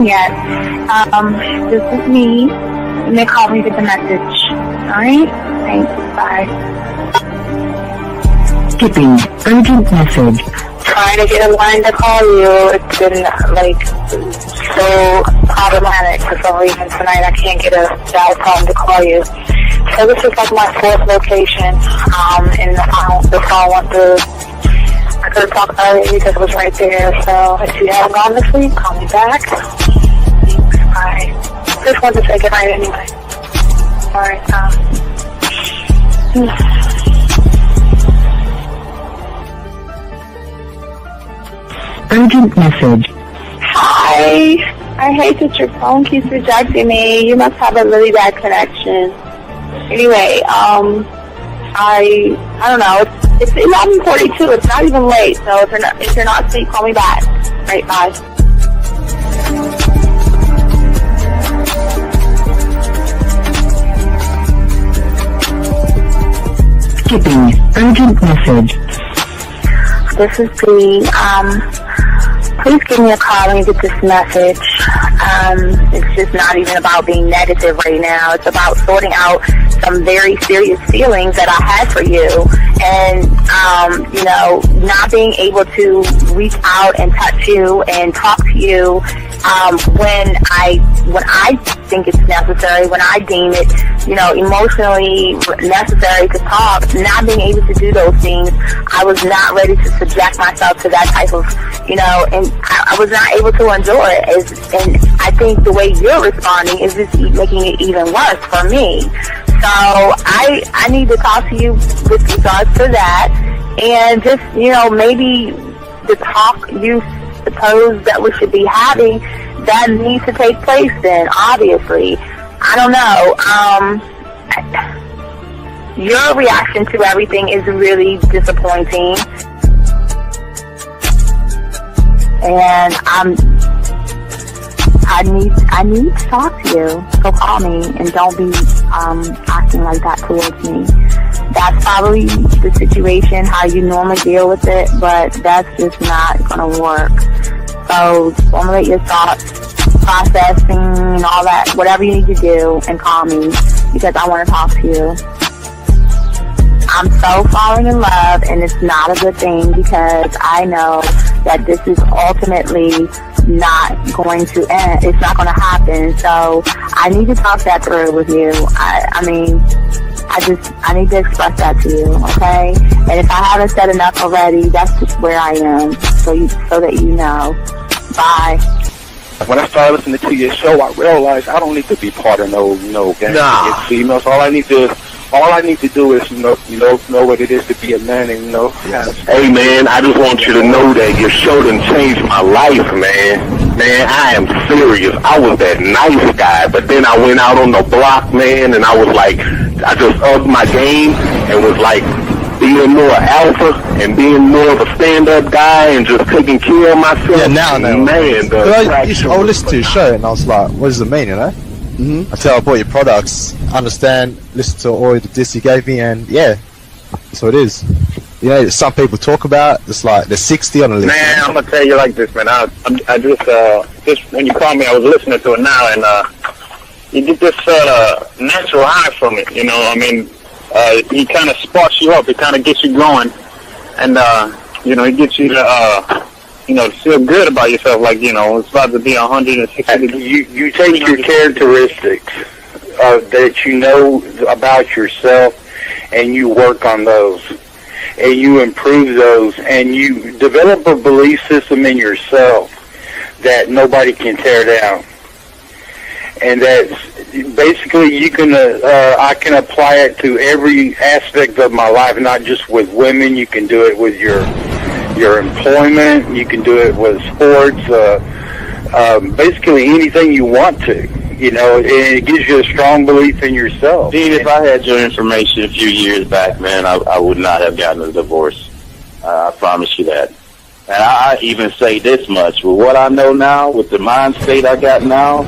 Yes. This is me. You may call me with the message. Alright? Thanks. Bye. Skipping urgent message. Trying to get a line to call you. It's been, so problematic for some reason tonight. I can't get a dial tone to call you. So this is like my fourth location. And the phone went through. I could have talked earlier because it was right there. So if you haven't gone this week, call me back. Thanks. Bye. Just wanted to say goodnight anyway. Alright, Urgent message. Hi. I hate that your phone keeps rejecting me. You must have a really bad connection. Anyway, I don't know. It's 11:42. It's not even late. So if you're not asleep, call me back. Right, bye. Skipping urgent message. This is Bree. Please give me a call when you get this message. It's just not even about being negative right now. It's about sorting out some very serious feelings that I had for you. And, not being able to reach out and touch you and talk to you when I think it's necessary, when I deem it, emotionally necessary to talk. Not being able to do those things, I was not ready to subject myself to that type of, and I was not able to endure it. And I think the way you're responding is just making it even worse for me. So I need to talk to you with regards to that, and just, maybe the talk you suppose that we should be having, that needs to take place then, obviously. I don't know. Your reaction to everything is really disappointing. And I need to talk to you. So call me and don't be acting like that towards me. That's probably the situation, how you normally deal with it, but that's just not going to work. So formulate your thoughts, processing and all that, whatever you need to do, and call me because I want to talk to you. I'm so falling in love, and it's not a good thing because I know that this is ultimately not going to end. It's not going to happen. So I need to talk that through with you. I need to express that to you, okay? And if I haven't said enough already, that's just where I am, so that you know. Bye. When I started listening to your show, I realized I don't need to be part of no gang against females. All I need to do is know what it is to be a man, and Hey man, I just want you to know that your show done changed my life, man. Man, I am serious. I was that nice guy, but then I went out on the block, man, and I was like, I just upped my game and was like being more alpha and being more of a stand-up guy and just taking care of myself. Yeah, now I know. Man, I listened to your show and I was like, what does it mean, Until I bought your products, understand, listen to all the diss you gave me, and yeah, that's what it is. Some people talk about, it's like they're 60 on the list. Man, I'm going to tell you like this, man. I just when you called me, I was listening to it now, and you get this natural high from it, he kind of sparks you up. It kind of gets you going, and it gets you to feel good about yourself. Like it's about to be 160. You take your characteristics that you know about yourself, and you work on those, and you improve those, and you develop a belief system in yourself that nobody can tear down. And that's basically I can apply it to every aspect of my life, not just with women. You can do it with your employment. You can do it with sports. Basically anything you want to. And it gives you a strong belief in yourself. Dean, if I had your information a few years back, man, I would not have gotten a divorce. I promise you that. And I even say this much: with what I know now, with the mind state I got now.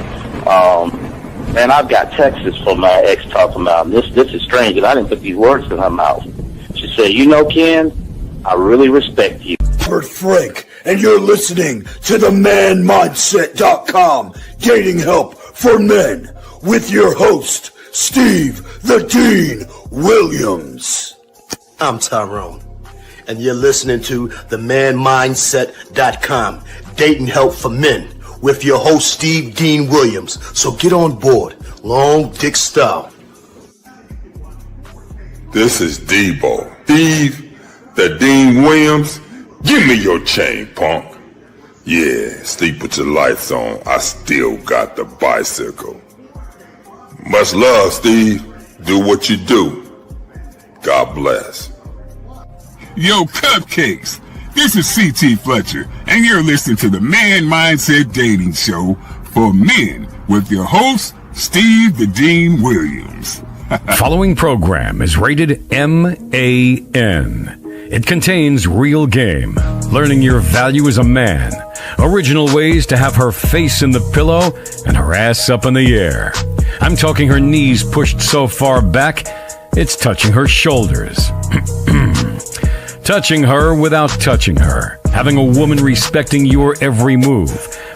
Man, I've got texts from my ex talking about this is strange, and I didn't put these words in her mouth. She said, Ken, I really respect you. Bert Frank, and you're listening to the manmindset.com dating help for men with your host, Steve the Dean Williams. I'm Tyrone, and you're listening to the manmindset.com dating help for men with your host, Steve Dean Williams. So get on board, long dick style. This is Debo. Steve the Dean Williams. Give me your chain, punk. Yeah, sleep with your lights on. I still got the bicycle. Much love, Steve. Do what you do. God bless. Yo, cupcakes. This is C.T. Fletcher, and you're listening to the Man Mindset Dating Show for men with your host, Steve the Dean Williams. Following program is rated MAN. It contains real game, learning your value as a man, original ways to have her face in the pillow and her ass up in the air. I'm talking her knees pushed so far back, it's touching her shoulders. Touching her without touching her. Having a woman respecting your every move.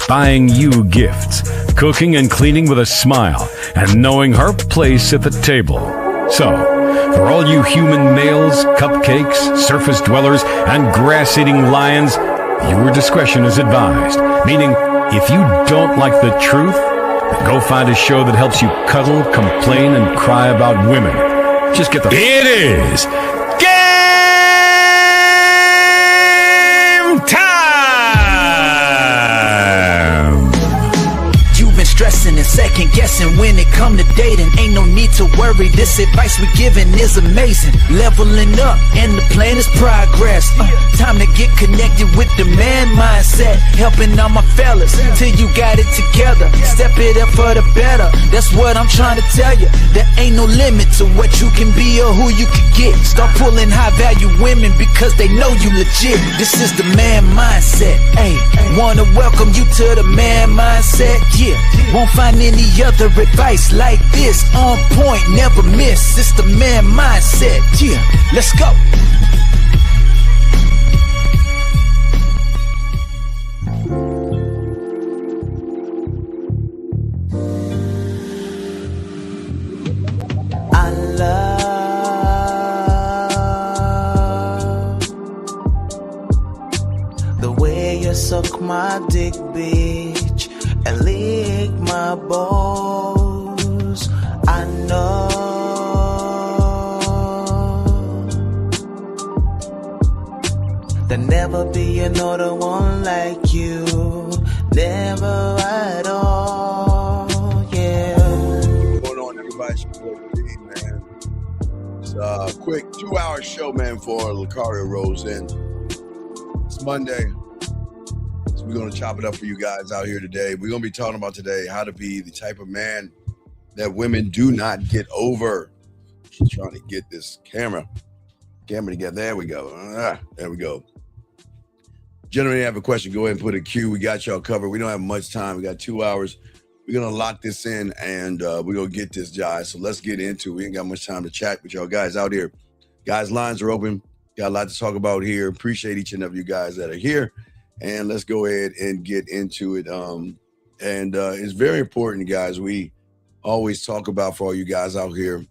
Buying you gifts. Cooking and cleaning with a smile. And knowing her place at the table. So, for all you human males, cupcakes, surface dwellers, and grass-eating lions, your discretion is advised. Meaning, if you don't like the truth, then go find a show that helps you cuddle, complain, and cry about women. Just get the... It is game time! You've been stressing and second guessing when it come to dating. Ain't no need to worry, this advice we giving is amazing. Leveling up and the plan is progress. Time to get connected with the man mindset. Helping all my fellas till you got it together. Step it up for the better, that's what I'm trying to tell you. There ain't no limit to what you can be or who you can get. Start pulling high value women because they know you legit. This is the man mindset. Hey, wanna welcome you to the man mindset. Yeah, won't find any other advice like this. On point, never miss. It's the man mindset. Yeah, let's go. I love the way you suck my dick, bitch, and lick my balls. I know there'll never be another one like you. Never at all, yeah. What's going on, everybody? It's your boy, Dean, man. It's a quick 2-hour show, man, for Lucario Rose in. It's Monday. So we're going to chop it up for you guys out here today. We're going to be talking about today how to be the type of man that women do not get over. Just trying to get this camera together. There we go. There we go. Gentlemen, you have a question, go ahead and put a Q. We got y'all covered. We don't have much time. We got 2 hours. We're going to lock this in, and we're going to get this, guys. So let's get into it. We ain't got much time to chat with y'all guys out here. Guys, lines are open. Got a lot to talk about here. Appreciate each and every you guys that are here. And let's go ahead and get into it. It's very important, guys. We always talk about for all you guys out here.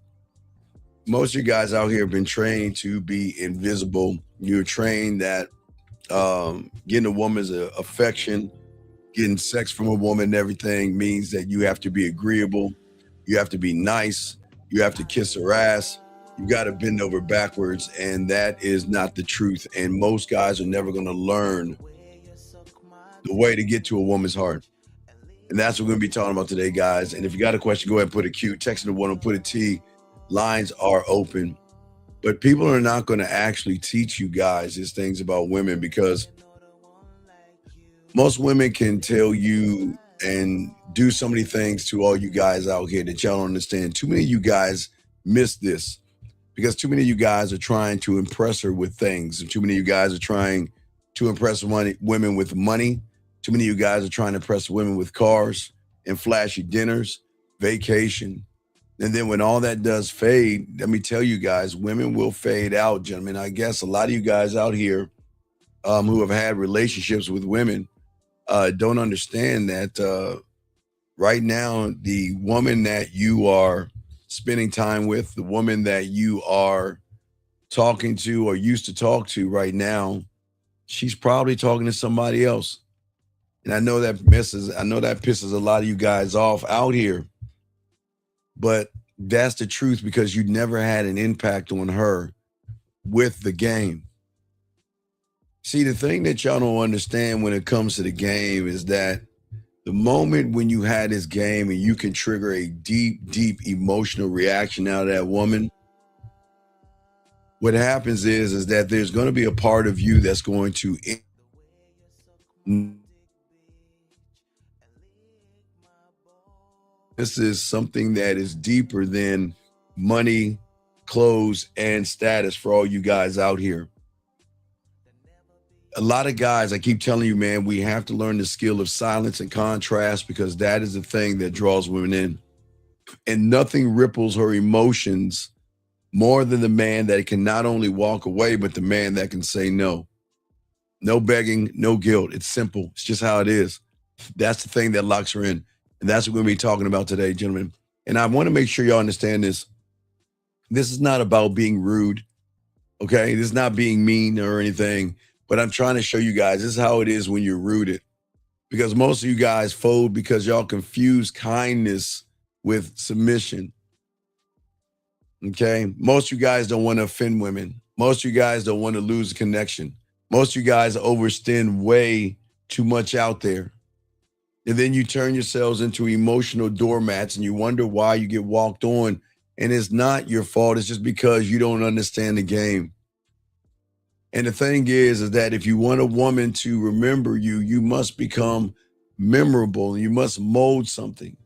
Most of you guys out here have been trained to be invisible. You're trained that getting a woman's affection, getting sex from a woman and everything means that you have to be agreeable. You have to be nice. You have to kiss her ass. You got to bend over backwards. And that is not the truth. And most guys are never going to learn the way to get to a woman's heart. And that's what we're going to be talking about today, guys. And if you got a question, go ahead and put a Q. Text the one and put a T. Lines are open. But people are not going to actually teach you guys these things about women, because most women can tell you and do so many things to all you guys out here that y'all don't understand. Too many of you guys miss this because too many of you guys are trying to impress her with things. And too many of you guys are trying to impress women with money. Too many of you guys are trying to impress women with cars and flashy dinners, vacation. And then when all that does fade, let me tell you guys, women will fade out, gentlemen. I guess a lot of you guys out here who have had relationships with women don't understand that right now, the woman that you are spending time with, the woman that you are talking to or used to talk to right now, she's probably talking to somebody else. And I know that pisses a lot of you guys off out here. But that's the truth, because you never had an impact on her with the game. See, the thing that y'all don't understand when it comes to the game is that the moment when you had this game and you can trigger a deep, deep emotional reaction out of that woman, what happens is that there's going to be a part of you that's going to this is something that is deeper than money, clothes, and status for all you guys out here. A lot of guys, I keep telling you, man, we have to learn the skill of silence and contrast, because that is the thing that draws women in. And nothing ripples her emotions more than the man that can not only walk away, but the man that can say no. No begging, no guilt. It's simple. It's just how it is. That's the thing that locks her in. And that's what we're going to be talking about today, gentlemen. And I want to make sure y'all understand this. This is not about being rude, okay? This is not being mean or anything. But I'm trying to show you guys this is how it is when you're rooted. Because most of you guys fold because y'all confuse kindness with submission. Okay? Most of you guys don't want to offend women. Most of you guys don't want to lose a connection. Most of you guys overextend way too much out there. And then you turn yourselves into emotional doormats and you wonder why you get walked on. And it's not your fault. It's just because you don't understand the game. And the thing is that if you want a woman to remember you, you must become memorable. You must mold something.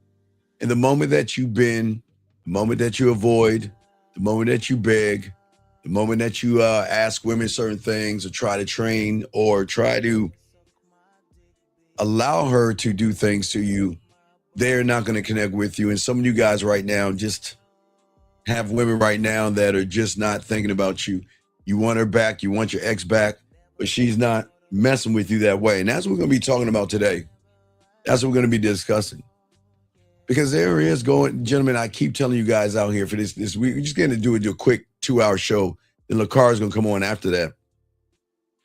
And the moment that you bend, the moment that you avoid, the moment that you beg, the moment that you ask women certain things or try to train or try to allow her to do things to you, they're not going to connect with you. And some of you guys right now just have women right now that are just not thinking about you. You want her back, you want your ex back, but she's not messing with you that way. And that's what we're going to be talking about today. That's what we're going to be discussing. Because there is going, gentlemen, I keep telling you guys out here for this week, we're just going to do a quick 2-hour show. Then LaCar is going to come on after that.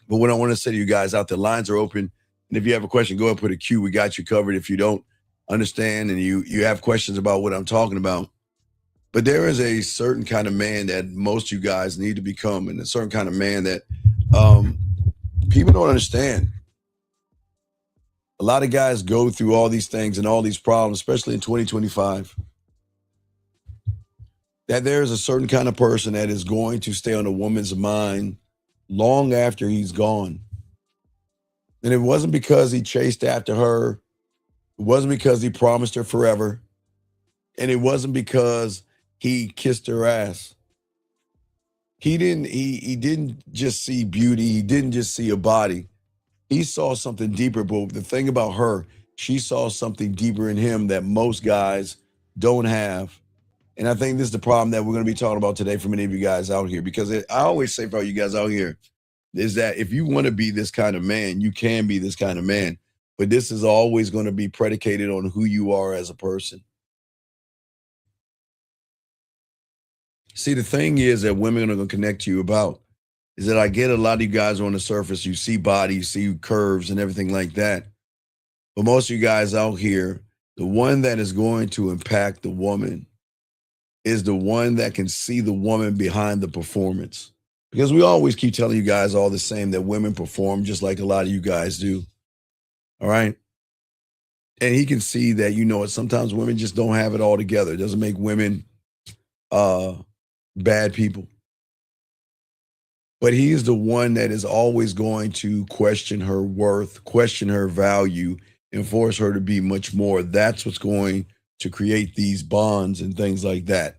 But what I want to say to you guys out there, lines are open. And if you have a question, go ahead and put a Q. We got you covered. If you don't understand and you have questions about what I'm talking about. But there is a certain kind of man that most of you guys need to become, and a certain kind of man that people don't understand. A lot of guys go through all these things and all these problems, especially in 2025, that there is a certain kind of person that is going to stay on a woman's mind long after he's gone. And it wasn't because he chased after her. It wasn't because he promised her forever. And it wasn't because he kissed her ass. He didn't just see beauty. He didn't just see a body. He saw something deeper. But the thing about her, she saw something deeper in him that most guys don't have. And I think this is the problem that we're going to be talking about today for many of you guys out here. Because I always say for all you guys out here is that if you want to be this kind of man, you can be this kind of man. But this is always going to be predicated on who you are as a person. See, the thing is that women are going to connect to you about is that I get a lot of you guys on the surface. You see body, you see curves and everything like that. But most of you guys out here, the one that is going to impact the woman is the one that can see the woman behind the performance. Because we always keep telling you guys all the same that women perform just like a lot of you guys do. All right. And he can see that, you know, sometimes women just don't have it all together. It doesn't make women bad people. But he is the one that is always going to question her worth, question her value, and force her to be much more. That's what's going to create these bonds and things like that.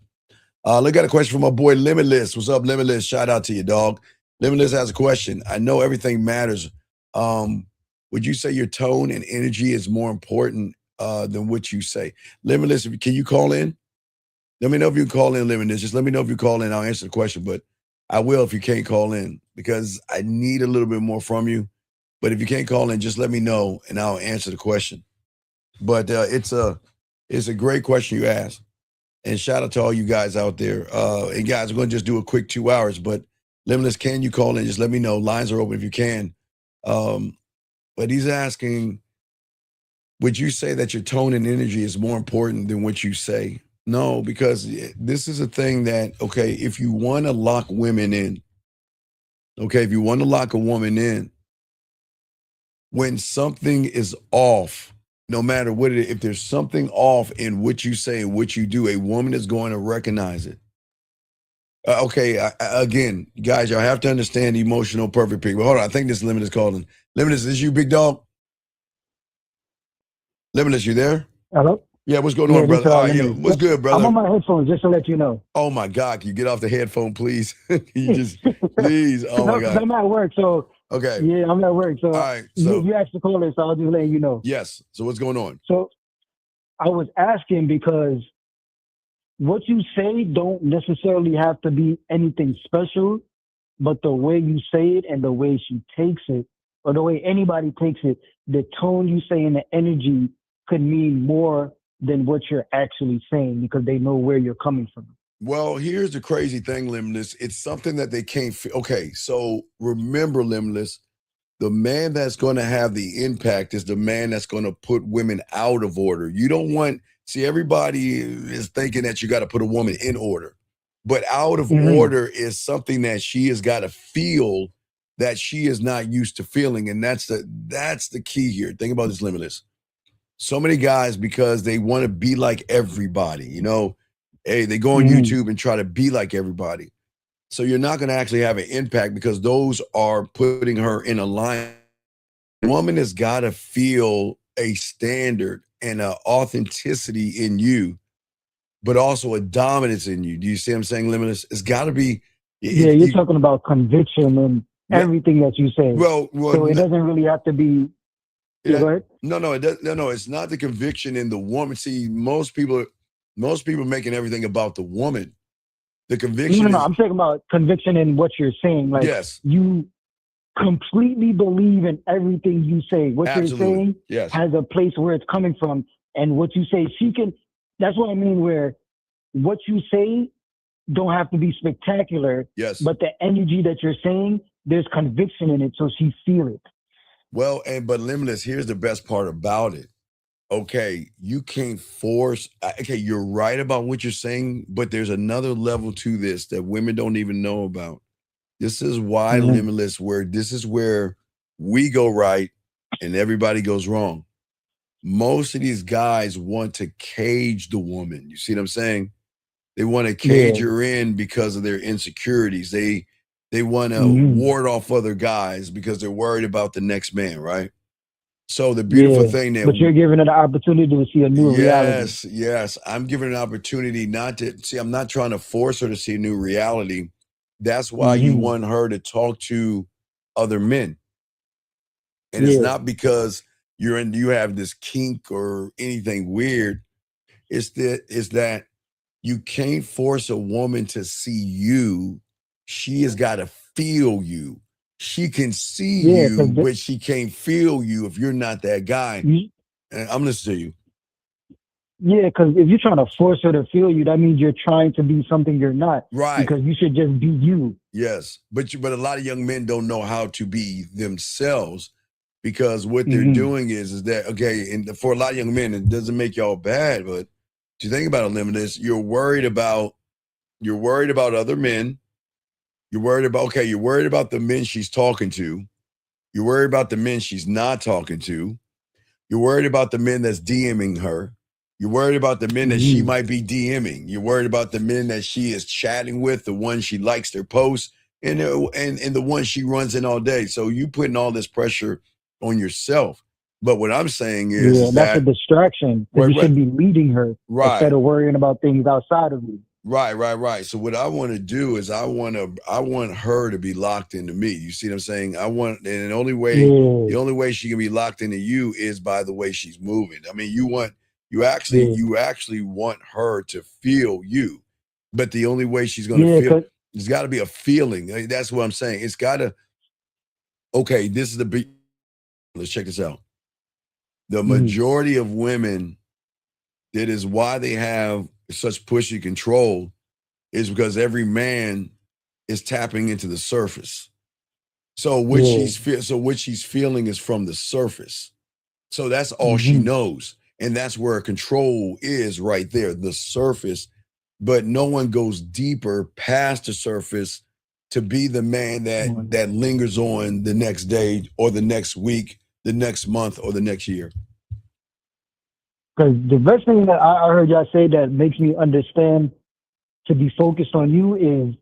Look at a question from my boy Limitless. What's up, Limitless? Shout out to you, dog. Limitless has a question. I know everything matters. Would you say your tone and energy is more important than what you say? Limitless, can you call in? Let me know if you can call in, Limitless. Just let me know if you call in. I'll answer the question. But I will if you can't call in because I need a little bit more from you. But if you can't call in, just let me know and I'll answer the question. But it's a great question you asked. And shout out to all you guys out there. And guys, we're going to just do a quick 2 hours. But Limitless, can you call in? Just let me know. Lines are open if you can. But he's asking, would you say that your tone and energy is more important than what you say? No, because this is a thing that, okay, if you want to lock women in, okay, if you want to lock a woman in, when something is off, no matter what it is, if there's something off in what you say and what you do, a woman is going to recognize it. Again, guys, y'all have to understand the emotional perfect people. Hold on, I think this Limitless calling. Limitless, is this you, big dog? Limitless, you there? Hello? Yeah, what's going on, brother? What's good, brother? I'm on my headphones just to let you know. Oh my God, can you get off the headphone, please? You just, please. Oh my God. I'm at work, so. Okay. Yeah, I'm at work, so. All right. So you asked the caller, so I'll just let you know. Yes. So what's going on? So I was asking because what you say don't necessarily have to be anything special, but the way you say it and the way she takes it, or the way anybody takes it, the tone you say and the energy could mean more than what you're actually saying because they know where you're coming from. Well, here's the crazy thing, Limitless. It's something that they can't feel. Okay, so remember, Limitless, the man that's going to have the impact is the man that's going to put women out of order. You don't want, see, everybody is thinking that you got to put a woman in order, but out of order is something that she has got to feel that she is not used to feeling. And that's the key here. Think about this, Limitless. So many guys, because they want to be like everybody, you know, hey, they go on YouTube and try to be like everybody. So you're not going to actually have an impact because those are putting her in a line. The woman has got to feel a standard and an authenticity in you, but also a dominance in you. Do you see what I'm saying, Limitless? It's got to be. You're talking about conviction and everything that you say. Well, so it doesn't really have to be. Go ahead. No, it does. No, it's not the conviction in the woman. See, most people are making everything about the woman. The conviction. No, I'm talking about conviction in what you're saying. Like, yes, you completely believe in everything you say. What you're saying has a place where it's coming from, and what you say, she can. That's what I mean. Where what you say don't have to be spectacular. Yes, but the energy that you're saying, there's conviction in it, so she feel it. Well, but Limitless, here's the best part about it. Okay, you can't force. Okay, you're right about what you're saying, but there's another level to this that women don't even know about. This is why Limitless, this is where we go right and everybody goes wrong. Most of these guys want to cage the woman. You see what I'm saying? They want to cage her in because of their insecurities. They want to ward off other guys because they're worried about the next man, right? So the beautiful thing that, but you're giving it an opportunity to see a new reality. Yes, I'm giving an opportunity not to see. I'm not trying to force her to see a new reality. That's why you want her to talk to other men, and it's not because you have this kink or anything weird. It's that you can't force a woman to see you. She has got to feel you. She can see you, but she can't feel you if you're not that guy. And I'm listening to you. Yeah, because if you're trying to force her to feel you, that means you're trying to be something you're not. Right. Because you should just be you. Yes. But a lot of young men don't know how to be themselves because what they're doing is that, okay, and for a lot of young men, it doesn't make y'all bad, but you think about it, Limitless, you're worried about other men. You're worried about the men she's talking to. You're worried about the men she's not talking to. You're worried about the men that's DMing her. You're worried about the men that she might be DMing. You're worried about the men that she is chatting with, the ones she likes their posts, and the ones she runs in all day. So you putting all this pressure on yourself. But what I'm saying is that's a distraction. You should be leading her instead of worrying about things outside of you. Right. So what I want to do is I want her to be locked into me. You see what I'm saying? And the only way she can be locked into you is by the way she's moving. I mean, you actually want her to feel you, but the only way she's going to feel. There's got to be a feeling. That's what I'm saying. It's got to. Okay, this is the beat. Let's check this out. The majority of women, that is why they have such pushy control, is because every man is tapping into the surface. So what she's feeling is from the surface. So that's all she knows. And that's where control is right there, the surface. But no one goes deeper past the surface to be the man that lingers on the next day or the next week, the next month, or the next year. Because the best thing that I heard y'all say that makes me understand to be focused on you is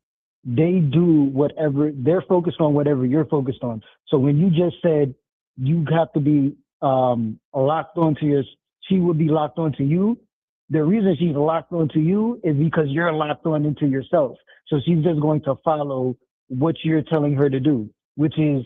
they do whatever, they're focused on whatever you're focused on. So when you just said you have to be locked onto she would be locked onto you. The reason she's locked onto you is because you're locked on into yourself. So she's just going to follow what you're telling her to do, which is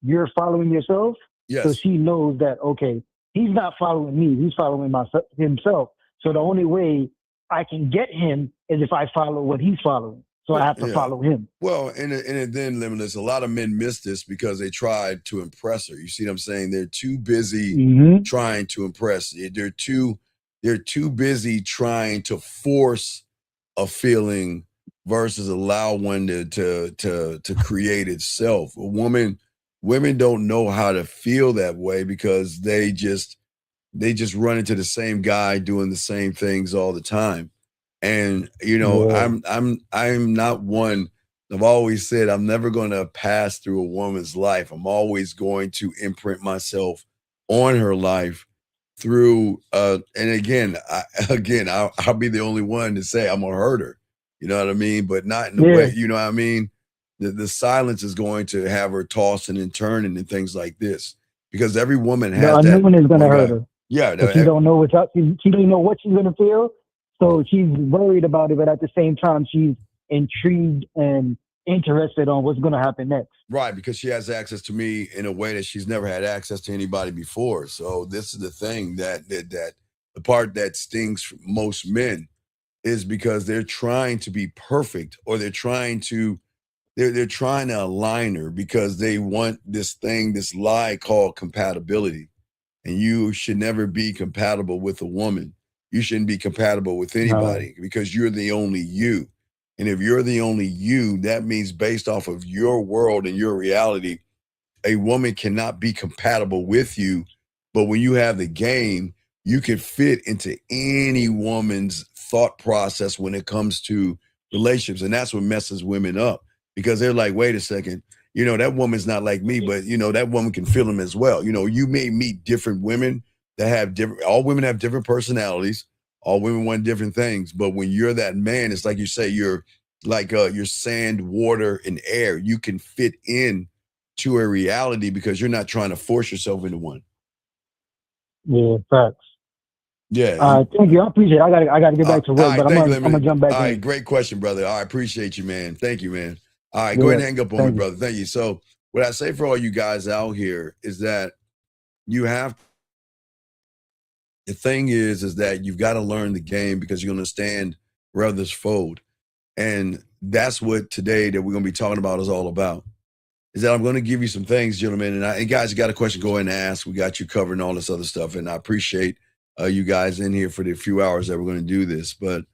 you're following yourself. Yes. So she knows that, okay, he's not following me, he's following himself. So the only way I can get him is if I follow what he's following. So I have to follow him. Well, and then, Limitless, a lot of men miss this because they tried to impress her. You see what I'm saying? They're too busy trying to impress. They're too busy trying to force a feeling versus allow one to create itself. Women don't know how to feel that way because they just run into the same guy doing the same things all the time. And I'm not one. I've always said I'm never going to pass through a woman's life. I'm always going to imprint myself on her life through. And again, I'll be the only one to say I'm gonna hurt her. You know what I mean? But not in the way. You know what I mean? The silence is going to have her tossing and turning and things like this because every woman has that. Unknown is going to hurt her. Yeah, she don't know what's up. She don't know what she's going to feel. So she's worried about it, but at the same time, she's intrigued and interested on what's going to happen next. Right, because she has access to me in a way that she's never had access to anybody before. So this is the thing that the part that stings for most men is because they're trying to be perfect, or they're trying to align her because they want this lie called compatibility. And you should never be compatible with a woman. You shouldn't be compatible with anybody because you're the only you. And if you're the only you, that means based off of your world and your reality, a woman cannot be compatible with you. But when you have the game, you can fit into any woman's thought process when it comes to relationships. And that's what messes women up because they're like, wait a second, that woman's not like me, but that woman can feel them as well. You may meet different women that have all women have different personalities. All women want different things. But when you're that man, it's like you say, you're like you're sand, water, and air. You can fit in to a reality because you're not trying to force yourself into one. Yeah, facts. Yeah. Thank you. I appreciate it. I gotta get back to work, but I'm gonna jump back in. All right, great question, brother. I appreciate you, man. Thank you, man. All right, go ahead and hang up on me, brother. Thank you. So what I say for all you guys out here is that the thing is that you've got to learn the game because you're going to stand where others fold. And that's what today that we're going to be talking about is all about. Is that I'm going to give you some things, gentlemen. And guys, you got a question, go ahead and ask. We got you covered and all this other stuff. And I appreciate you guys in here for the few hours that we're going to do this. But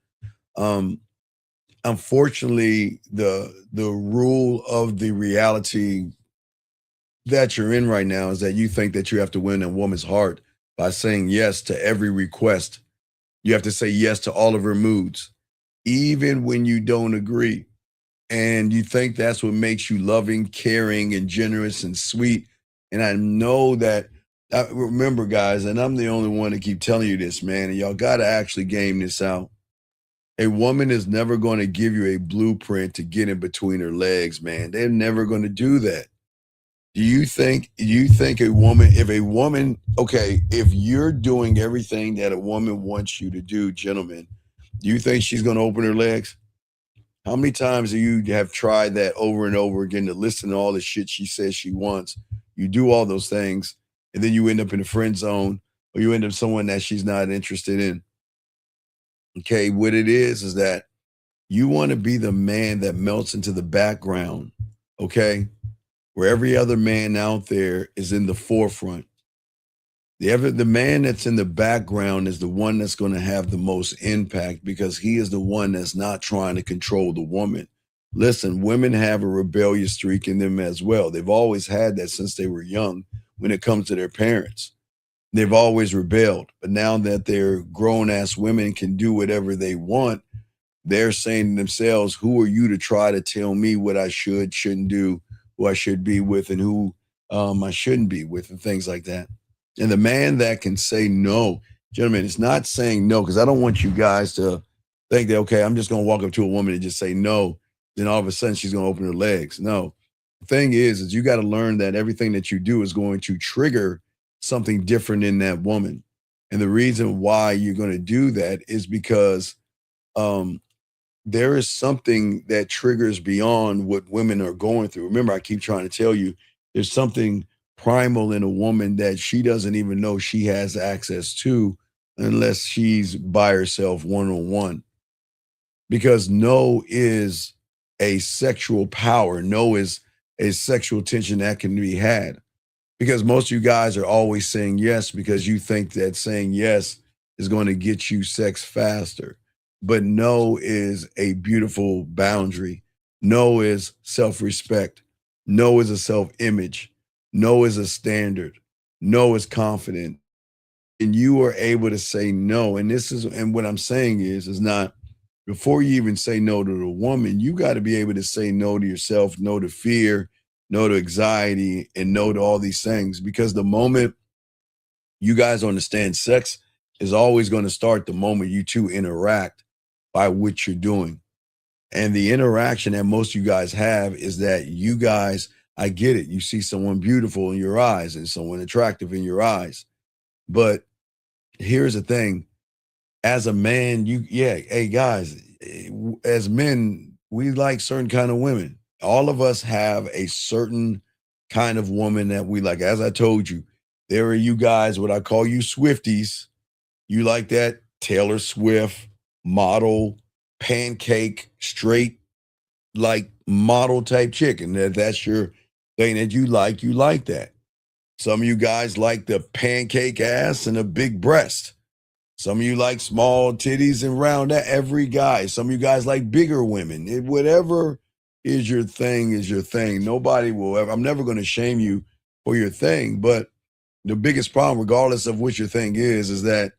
unfortunately, the rule of the reality that you're in right now is that you think that you have to win a woman's heart by saying yes to every request. You have to say yes to all of her moods, even when you don't agree. And you think that's what makes you loving, caring, and generous and sweet. And I know that, remember, guys, and I'm the only one to keep telling you this, man, and y'all got to actually game this out. A woman is never going to give you a blueprint to get in between her legs, man. They're never going to do that. Do you think if you're doing everything that a woman wants you to do, gentlemen, do you think she's going to open her legs? How many times do you have tried that over and over again to listen to all the shit she says she wants? You do all those things, and then you end up in the friend zone, or you end up someone that she's not interested in. Okay, what it is that You want to be the man that melts into the background, okay? Where every other man out there is in the forefront. The man that's in the background is the one that's going to have the most impact because he is the one that's not trying to control the woman. Listen, women have a rebellious streak in them as well. They've always had that since they were young when it comes to their parents. They've always rebelled. But now that they're grown-ass women can do whatever they want, they're saying to themselves, who are you to try to tell me what I should, shouldn't do, who I should be with and who I shouldn't be with and things like that. And the man that can say no, gentlemen, it's not saying no, because I don't want you guys to think that, okay, I'm just going to walk up to a woman and just say no. Then all of a sudden she's going to open her legs. No. The thing is you got to learn that everything that you do is going to trigger something different in that woman. And the reason why you're going to do that is because there is something that triggers beyond what women are going through. Remember, I keep trying to tell you, there's something primal in a woman that she doesn't even know she has access to unless she's by herself one-on-one. Because no is a sexual power. No is a sexual tension that can be had. Because most of you guys are always saying yes because you think that saying yes is going to get you sex faster. But no is a beautiful boundary. No is self-respect. No is a self-image. No is a standard. No is confident. And you are able to say no. And what I'm saying is not before you even say no to the woman, you got to be able to say no to yourself, no to fear, no to anxiety, and no to all these things. Because the moment you guys understand sex is always going to start the moment you two interact by what you're doing. And the interaction that most of you guys have is that you guys, I get it. You see someone beautiful in your eyes and someone attractive in your eyes. But here's the thing. As a man, hey guys, as men, we like certain kind of women. All of us have a certain kind of woman that we like. As I told you, there are you guys, what I call you Swifties. You like that Taylor Swift model, pancake, straight, like model type chick. And that's your thing that you like that. Some of you guys like the pancake ass and a big breast. Some of you like small titties and round that. Every guy. Some of you guys like bigger women. Whatever is your thing is your thing. Nobody will ever, I'm never going to shame you for your thing. But the biggest problem, regardless of what your thing is that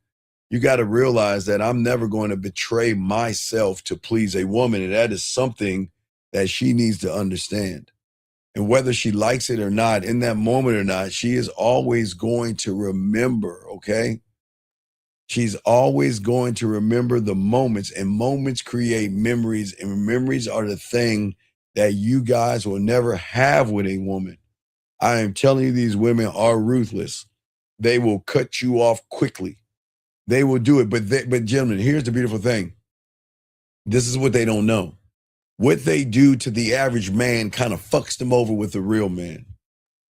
you got to realize that I'm never going to betray myself to please a woman. And that is something that she needs to understand. And whether she likes it or not, in that moment or not, she is always going to remember, okay? She's always going to remember the moments, and moments create memories, and memories are the thing that you guys will never have with a woman. I am telling you, these women are ruthless. They will cut you off quickly. They will do it. But gentlemen, here's the beautiful thing. This is what they don't know. What they do to the average man kind of fucks them over with the real man.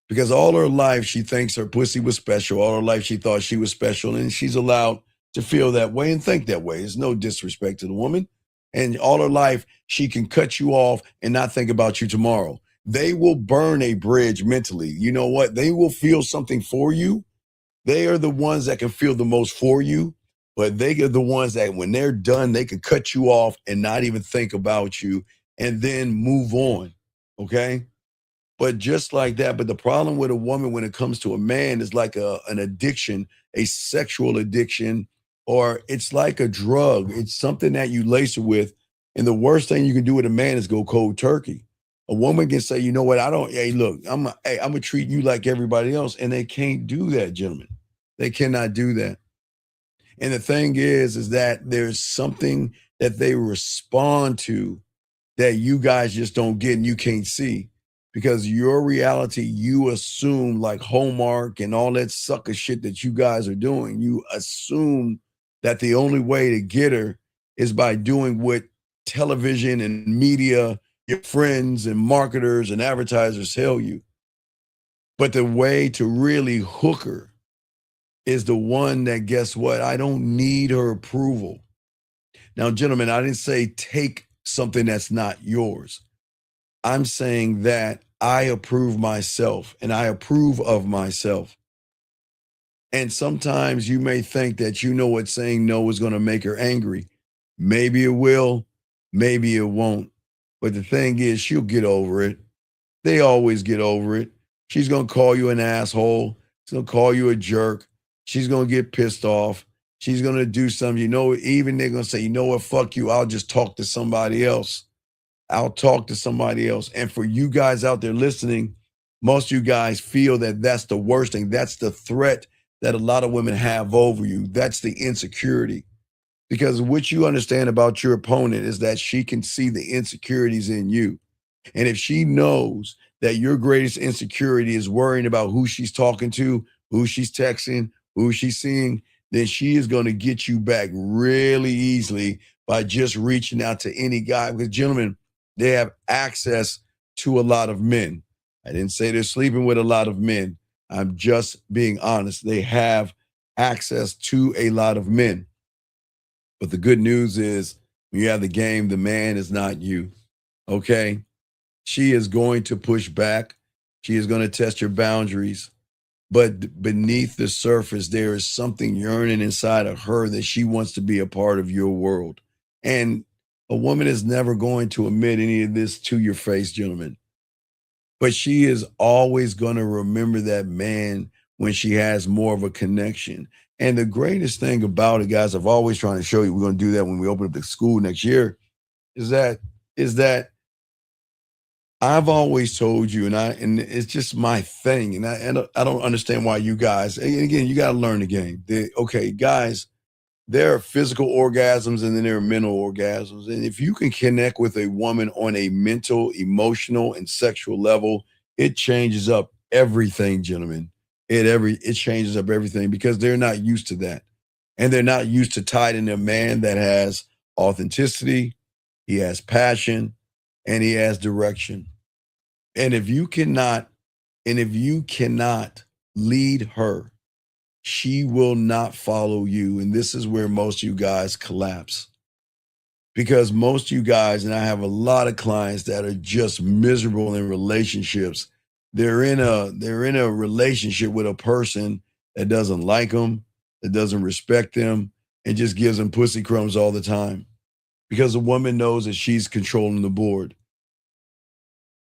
Because all her life, she thinks her pussy was special. All her life, she thought she was special. And she's allowed to feel that way and think that way. There's no disrespect to the woman. And all her life, she can cut you off and not think about you tomorrow. They will burn a bridge mentally. You know what? They will feel something for you. They are the ones that can feel the most for you. But they are the ones that when they're done, they can cut you off and not even think about you and then move on. Okay? But just like that, but the problem with a woman when it comes to a man is like an addiction, a sexual addiction, or it's like a drug. It's something that you lace her with. And the worst thing you can do with a man is go cold turkey. A woman can say, you know what, hey, look, I'm gonna treat you like everybody else. And they can't do that, gentlemen. They cannot do that. And the thing is that there's something that they respond to that you guys just don't get and you can't see. Because your reality, you assume like Hallmark and all that sucker shit that you guys are doing. You assume that the only way to get her is by doing what television and media, your friends and marketers and advertisers tell you. But the way to really hook her is the one that, guess what? I don't need her approval. Now, gentlemen, I didn't say take something that's not yours. I'm saying that I approve myself and I approve of myself. And sometimes you may think that you know what saying no is going to make her angry. Maybe it will, maybe it won't. But the thing is, she'll get over it. They always get over it. She's going to call you an asshole. She's going to call you a jerk. She's going to get pissed off. She's going to do something. You know, even they're going to say, you know what, fuck you. I'll just talk to somebody else. I'll talk to somebody else. And for you guys out there listening, most of you guys feel that that's the worst thing. That's the threat that a lot of women have over you. That's the insecurity. Because what you understand about your opponent is that she can see the insecurities in you. And if she knows that your greatest insecurity is worrying about who she's talking to, who she's texting, who she's seeing, then she is going to get you back really easily by just reaching out to any guy. Because gentlemen, they have access to a lot of men. I didn't say they're sleeping with a lot of men. I'm just being honest. They have access to a lot of men. But the good news is when you have the game, the man is not you. Okay? She is going to push back. She is going to test your boundaries. But beneath the surface, there is something yearning inside of her that she wants to be a part of your world. And a woman is never going to admit any of this to your face, gentlemen. But she is always going to remember that man when she has more of a connection. And the greatest thing about it, guys, I've always trying to show you, we're going to do that when we open up the school next year, is that I've always told you, and it's just my thing, and I don't understand why you guys. And again, you got to learn the game. Okay, guys, there are physical orgasms and then there are mental orgasms, and if you can connect with a woman on a mental, emotional, and sexual level, it changes up everything, gentlemen. It changes up everything because they're not used to that, and they're not used to tied in a man that has authenticity, he has passion, and he has direction. And if you cannot lead her, she will not follow you. And this is where most of you guys collapse. Because most of you guys, and I have a lot of clients that are just miserable in relationships. They're in a relationship with a person that doesn't like them, that doesn't respect them, and just gives them pussy crumbs all the time. Because the woman knows that she's controlling the board.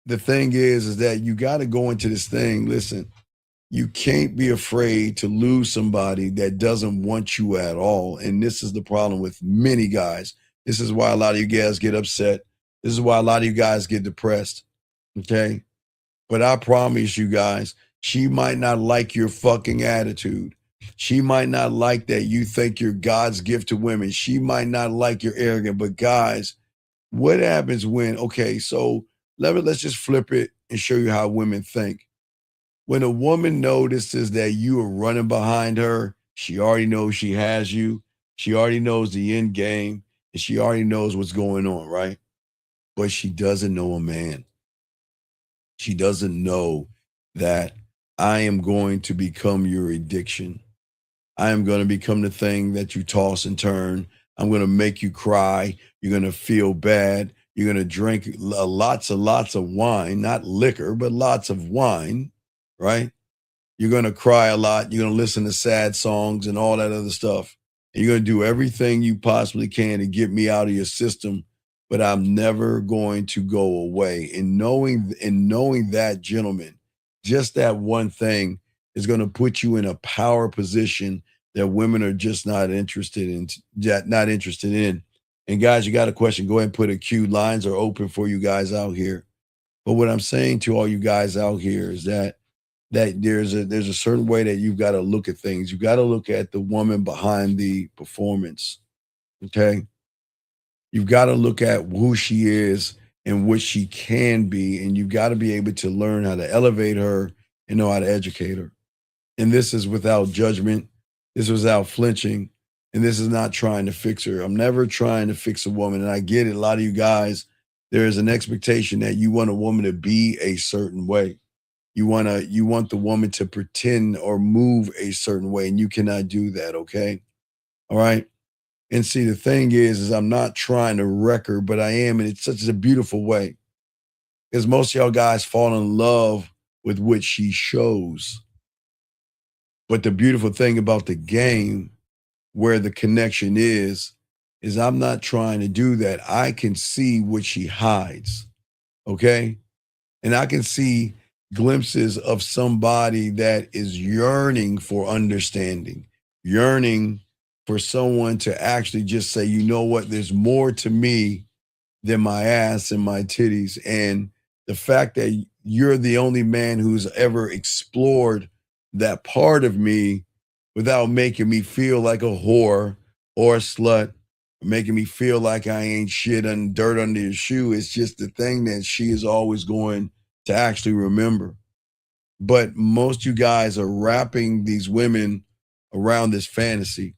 The thing is that you got to go into this thing. Listen, you can't be afraid to lose somebody that doesn't want you at all. And this is the problem with many guys. This is why a lot of you guys get upset. This is why a lot of you guys get depressed. Okay? But I promise you guys, she might not like your fucking attitude. She might not like that you think you're God's gift to women. She might not like your arrogance. But guys, what happens when, okay, so let's just flip it and show you how women think. When a woman notices that you are running behind her, she already knows she has you. She already knows the end game, and she already knows what's going on, right? But she doesn't know a man. She doesn't know that I am going to become your addiction. I am going to become the thing that you toss and turn. I'm going to make you cry. You're going to feel bad. You're going to drink lots of wine, not liquor, but lots of wine, right? You're going to cry a lot. You're going to listen to sad songs and all that other stuff. And you're going to do everything you possibly can to get me out of your system, but I'm never going to go away. And knowing that, gentlemen, just that one thing is going to put you in a power position that women are just not interested in. And guys, you got a question, go ahead and put a Q. Lines are open for you guys out here. But what I'm saying to all you guys out here is that there's a certain way that you've got to look at things. You've got to look at the woman behind the performance. Okay? You've got to look at who she is and what she can be, and you've got to be able to learn how to elevate her and know how to educate her. And this is without judgment. This is without flinching. And this is not trying to fix her. I'm never trying to fix a woman. And I get it. A lot of you guys, there is an expectation that you want a woman to be a certain way. You want the woman to pretend or move a certain way, and you cannot do that, okay? All right? And see, the thing is I'm not trying to wreck her, but I am, and it's such a beautiful way. Because most of y'all guys fall in love with what she shows. But the beautiful thing about the game, where the connection is I'm not trying to do that. I can see what she hides. Okay? And I can see glimpses of somebody that is yearning for understanding, yearning for someone to actually just say, you know what, there's more to me than my ass and my titties. And the fact that you're the only man who's ever explored that part of me without making me feel like a whore or a slut, making me feel like I ain't shit and dirt under your shoe. It's just the thing that she is always going to actually remember. But most you guys are wrapping these women around this fantasy.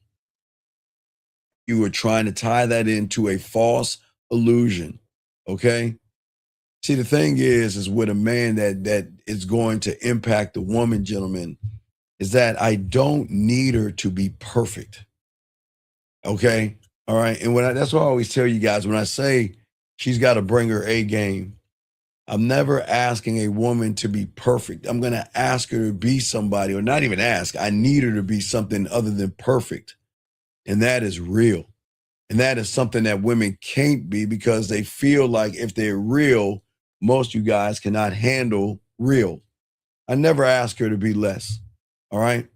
You are trying to tie that into a false illusion. Okay? See, the thing is with a man that is going to impact the woman, gentlemen, is that I don't need her to be perfect. Okay? All right. And that's what I always tell you guys when I say she's got to bring her A game. I'm never asking a woman to be perfect. I'm going to ask her to be somebody, or not even ask. I need her to be something other than perfect. And that is real. And that is something that women can't be because they feel like if they're real, most you guys cannot handle real. I never asked her to be less. All right.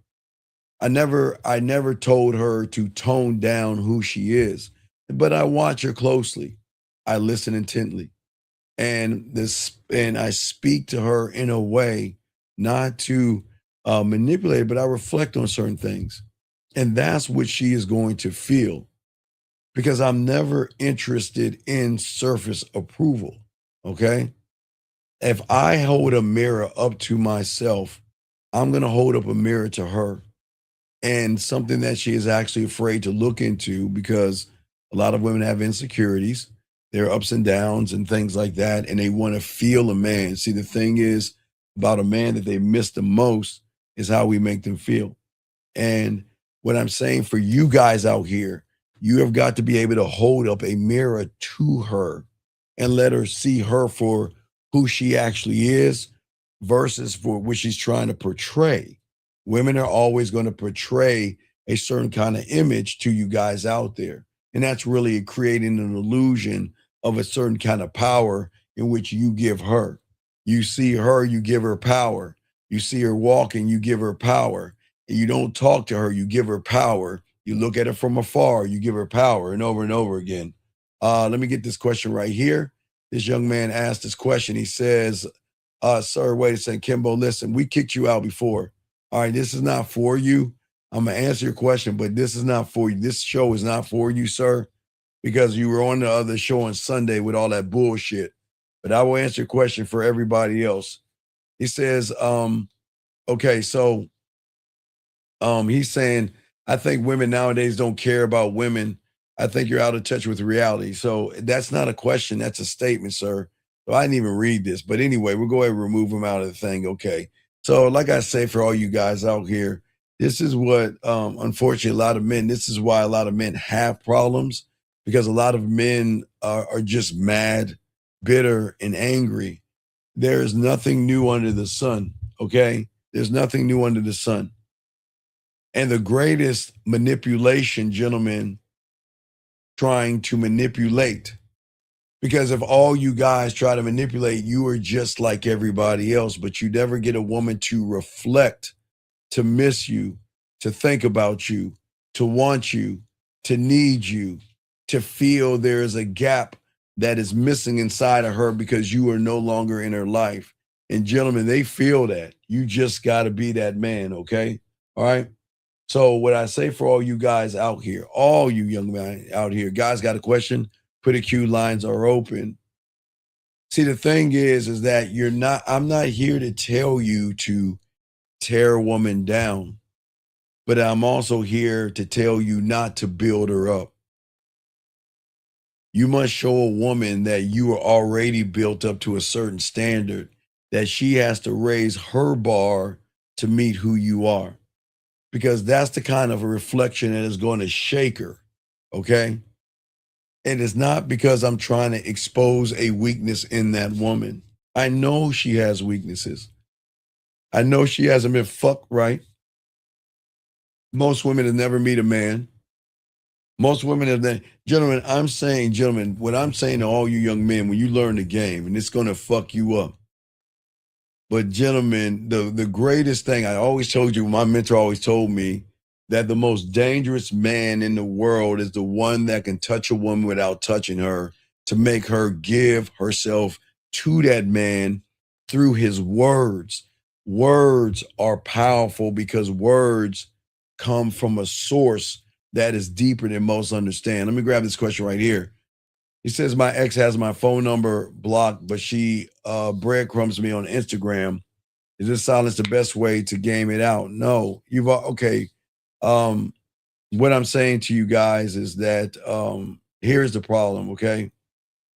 I never told her to tone down who she is, but I watch her closely. I listen intently. And I speak to her in a way not to manipulate, but I reflect on certain things. And that's what she is going to feel, because I'm never interested in surface approval. Okay. If I hold a mirror up to myself, I'm going to hold up a mirror to her, and something that she is actually afraid to look into, because a lot of women have insecurities, their ups and downs and things like that, and they want to feel a man. See, the thing is about a man that they miss the most is how we make them feel. And what I'm saying for you guys out here, you have got to be able to hold up a mirror to her and let her see her for who she actually is versus for what she's trying to portray. Women are always going to portray a certain kind of image to you guys out there. And that's really creating an illusion of a certain kind of power in which you give her. You see her, you give her power. You see her walking, you give her power. And you don't talk to her, you give her power. You look at her from afar, you give her power, and over again. Let me get this question right here. This young man asked this question. He says, sir, wait a second, Kimbo, listen, we kicked you out before. All right, this is not for you. I'm going to answer your question, but this is not for you. This show is not for you, sir, because you were on the other show on Sunday with all that bullshit. But I will answer your question for everybody else. He says, okay, so he's saying, I think women nowadays don't care about women. I think you're out of touch with reality. So that's not a question. That's a statement, sir. So I didn't even read this. But anyway, we'll go ahead and remove him out of the thing. Okay. So like I say, for all you guys out here, this is what, unfortunately, this is why a lot of men have problems, because a lot of men are just mad, bitter, and angry. There is nothing new under the sun. Okay. There's nothing new under the sun. And the greatest manipulation, gentlemen, trying to manipulate. Because if all you guys try to manipulate, you are just like everybody else, but you never get a woman to reflect, to miss you, to think about you, to want you, to need you, to feel there is a gap that is missing inside of her because you are no longer in her life. And gentlemen, they feel that. You just got to be that man, okay? All right? So what I say for all you guys out here, all you young men out here, guys got a question, put a queue, lines are open. See, the thing is that I'm not here to tell you to tear a woman down, but I'm also here to tell you not to build her up. You must show a woman that you are already built up to a certain standard, that she has to raise her bar to meet who you are. Because that's the kind of a reflection that is going to shake her. okay? And it's not because I'm trying to expose a weakness in that woman. I know she has weaknesses. I know she hasn't been fucked right. Most women have never meet a man. Most women have never. Gentlemen, what I'm saying to all you young men, when you learn the game, and it's going to fuck you up. But gentlemen, the greatest thing I always told you, my mentor always told me, that the most dangerous man in the world is the one that can touch a woman without touching her, to make her give herself to that man through his words. Words are powerful because words come from a source that is deeper than most understand. Let me grab this question right here. He says, my ex has my phone number blocked, but she breadcrumbs me on Instagram. Is this silence the best way to game it out? No. Okay. What I'm saying to you guys is that here's the problem, okay?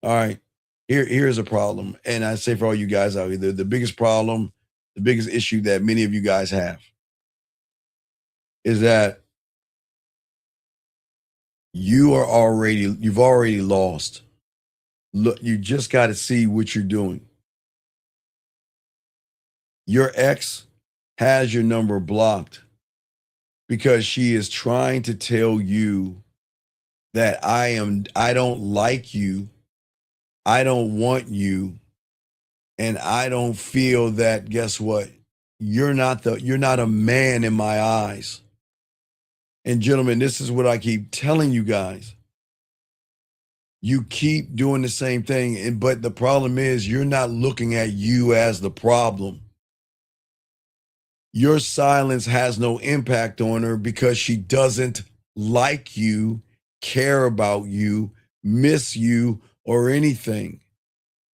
All right. Here's a problem. And I say for all you guys out here, the biggest problem, the biggest issue that many of you guys have is that you've already lost. Look, you just got to see what you're doing. Your ex has your number blocked because she is trying to tell you that I don't like you, I don't want you, and I don't feel that, guess what? You're not a man in my eyes. And gentlemen, this is what I keep telling you guys. You keep doing the same thing, but the problem is you're not looking at you as the problem. Your silence has no impact on her because she doesn't like you, care about you, miss you, or anything.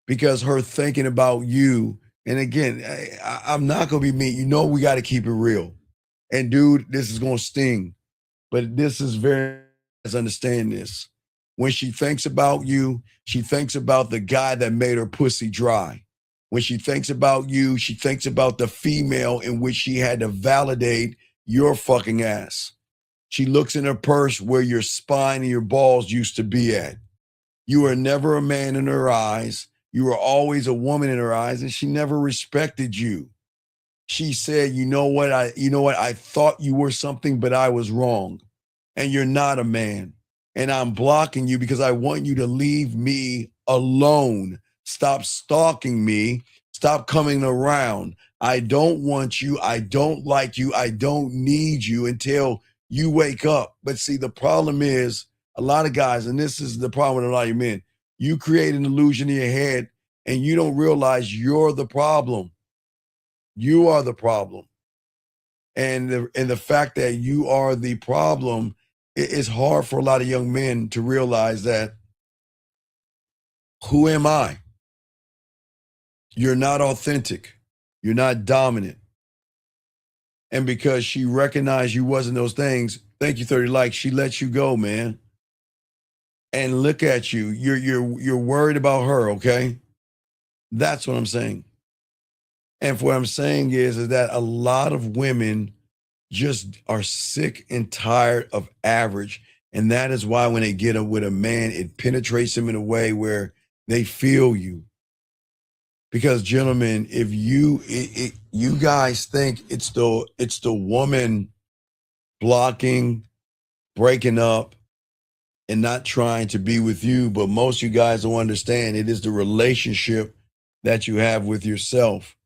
Because her thinking about you, and again, I'm not going to be mean. You know, we got to keep it real. And dude, this is going to sting, but this is very, understand this. When she thinks about you, she thinks about the guy that made her pussy dry. When she thinks about you, she thinks about the female in which she had to validate your fucking ass. She looks in her purse where your spine and your balls used to be at. You were never a man in her eyes. You were always a woman in her eyes, and she never respected you. She said, you know what, I thought you were something, but I was wrong. And you're not a man. And I'm blocking you because I want you to leave me alone. Stop stalking me. Stop coming around. I don't want you. I don't like you. I don't need you until you wake up. But see, the problem is a lot of guys, and this is the problem with a lot of men, you create an illusion in your head and you don't realize you're the problem. You are the problem. And the fact that you are the problem, it's hard for a lot of young men to realize that, who am I? You're not authentic. You're not dominant. And because she recognized you wasn't those things, thank you, 30 likes, she lets you go, man. And look at you. You're worried about her, okay? That's what I'm saying. And what I'm saying is that a lot of women just are sick and tired of average. And that is why when they get up with a man, it penetrates them in a way where they feel you. Because gentlemen, if you guys think it's the woman blocking, breaking up, and not trying to be with you, but most of you guys don't understand it is the relationship that you have with yourself.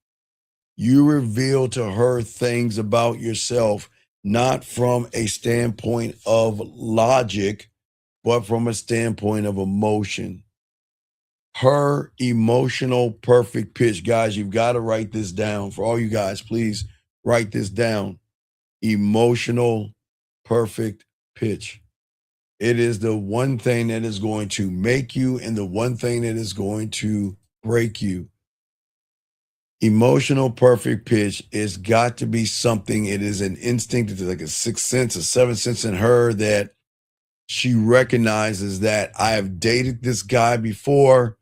You reveal to her things about yourself, not from a standpoint of logic, but from a standpoint of emotion. Her emotional perfect pitch. Guys, you've got to write this down. For all you guys, please write this down. Emotional perfect pitch. It is the one thing that is going to make you and the one thing that is going to break you. Emotional perfect pitch is got to be something. It is an instinct. It's like a sixth sense, a seventh sense in her that she recognizes that I have dated this guy before.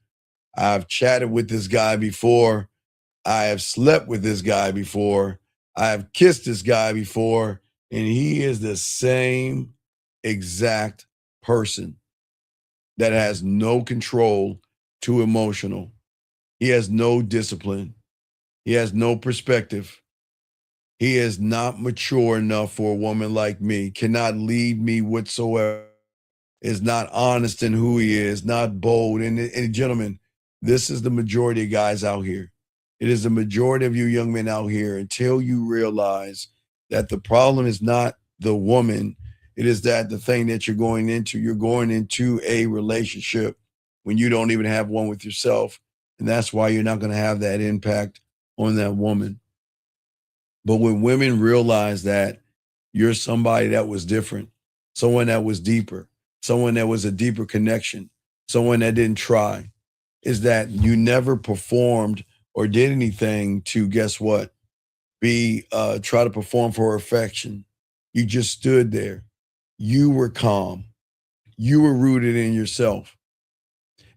I've chatted with this guy before. I have slept with this guy before. I have kissed this guy before. And he is the same exact person that has no control, too emotional. He has no discipline. He has no perspective. He is not mature enough for a woman like me, cannot lead me whatsoever, is not honest in who he is, not bold. And gentlemen, this is the majority of guys out here. It is the majority of you young men out here until you realize that the problem is not the woman. It is that the thing that you're going into a relationship when you don't even have one with yourself. And that's why you're not going to have that impact on that woman. But when women realize that you're somebody that was different, someone that was deeper, someone that was a deeper connection, someone that didn't try, is that you never performed or did anything to, guess what, try to perform for her affection. You just stood there. You were calm. You were rooted in yourself.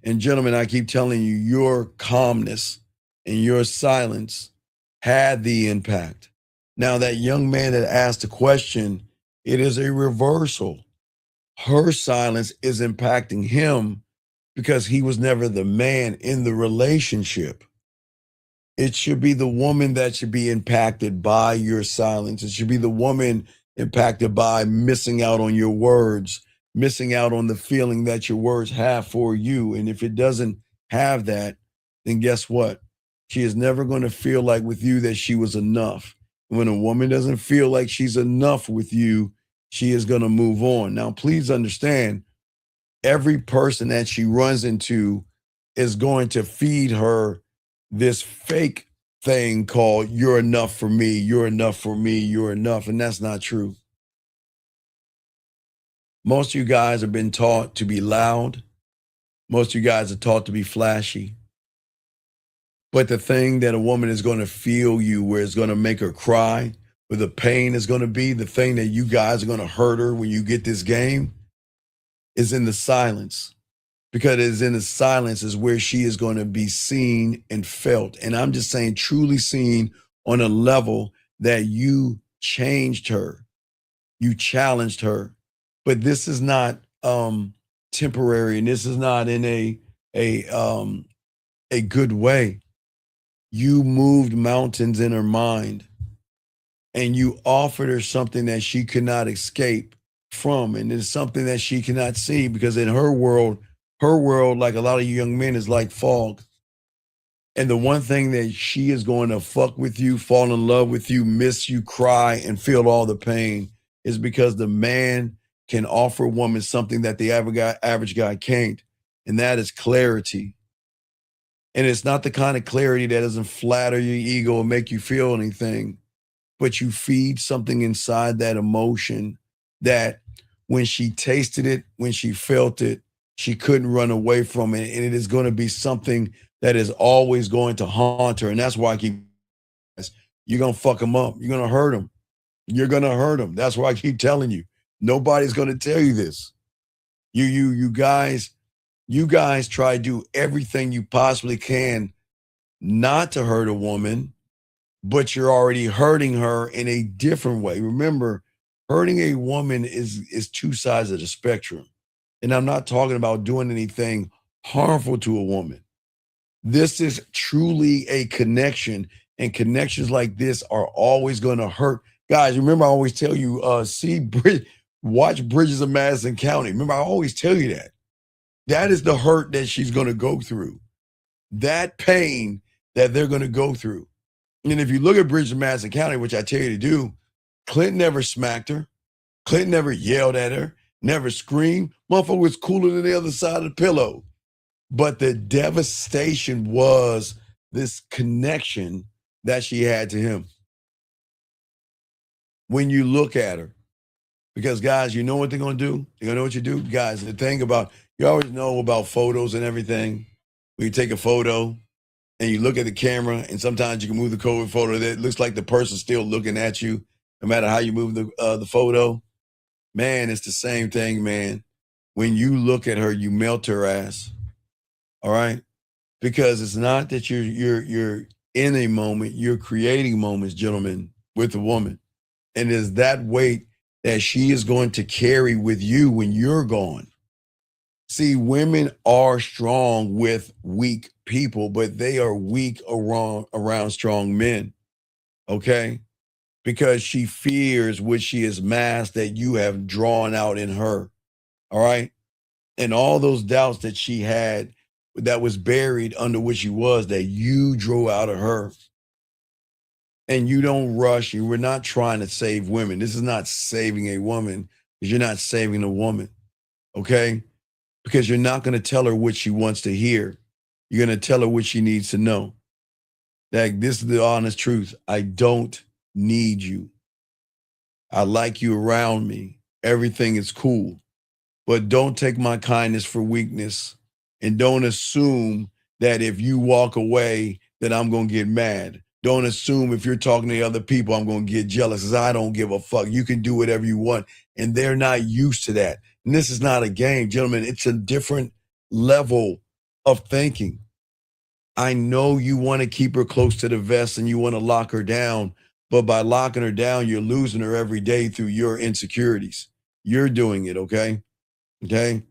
And gentlemen, I keep telling you, your calmness and your silence had the impact. Now, that young man that asked the question, it is a reversal. Her silence is impacting him because he was never the man in the relationship. It should be the woman that should be impacted by your silence. It should be the woman impacted by missing out on your words, missing out on the feeling that your words have for you. And if it doesn't have that, then guess what? She is never going to feel like with you that she was enough. When a woman doesn't feel like she's enough with you, she is going to move on. Now, please understand, every person that she runs into is going to feed her this fake thing called "you're enough for me, you're enough for me, you're enough." And that's not true. Most of you guys have been taught to be loud. Most of you guys are taught to be flashy. But the thing that a woman is going to feel you, where it's going to make her cry, where the pain is going to be, the thing that you guys are going to hurt her when you get this game, is in the silence. Because it is in the silence is where she is going to be seen and felt. And I'm just saying, truly seen on a level that you changed her. You challenged her. But this is not temporary, and this is not in a good way. You moved mountains in her mind, and you offered her something that she could not escape from. And it's something that she cannot see, because in her world, like a lot of you young men, is like fog. And the one thing that she is going to fuck with you, fall in love with you, miss you, cry, and feel all the pain is because the man can offer a woman something that the average guy can't. And that is clarity. And it's not the kind of clarity that doesn't flatter your ego or make you feel anything, but you feed something inside that emotion that when she tasted it, when she felt it, she couldn't run away from it. And it is going to be something that is always going to haunt her. And that's why I keep, you're going to fuck him up. You're going to hurt him. You're going to hurt him. That's why I keep telling you. Nobody's going to tell you this. You guys try to do everything you possibly can not to hurt a woman, but you're already hurting her in a different way. Remember, hurting a woman is two sides of the spectrum. And I'm not talking about doing anything harmful to a woman. This is truly a connection, and connections like this are always going to hurt. Guys, remember I always tell you, watch Bridges of Madison County. Remember, I always tell you that. That is the hurt that she's going to go through. That pain that they're going to go through. And if you look at Bridges of Madison County, which I tell you to do, Clinton never smacked her. Clinton never yelled at her, never screamed. Motherfucker was cooler than the other side of the pillow. But the devastation was this connection that she had to him. When you look at her, because guys, you know what they're going to do? They're going to know what you do? Guys, the thing about, you always know about photos and everything. When you take a photo and you look at the camera, and sometimes you can move the COVID photo that looks like the person's still looking at you, no matter how you move the photo. Man, it's the same thing, man. When you look at her, you melt her ass. All right? Because it's not that you're in a moment, you're creating moments, gentlemen, with a woman. And it's that weight that she is going to carry with you when you're gone. See, women are strong with weak people, but they are weak around strong men. Okay? Because she fears what she has masked that you have drawn out in her. All right? And all those doubts that she had that was buried under what she was that you drew out of her. And you don't rush. You were not trying to save women. This is not saving a woman because you're not saving a woman. Okay? Because you're not going to tell her what she wants to hear. You're going to tell her what she needs to know. That this is the honest truth. I don't need you. I like you around me. Everything is cool. But don't take my kindness for weakness. And don't assume that if you walk away, that I'm going to get mad. Don't assume if you're talking to other people, I'm going to get jealous because I don't give a fuck. You can do whatever you want. And they're not used to that. And this is not a game, gentlemen. It's a different level of thinking. I know you want to keep her close to the vest and you want to lock her down. But by locking her down, you're losing her every day through your insecurities. You're doing it, okay? Okay?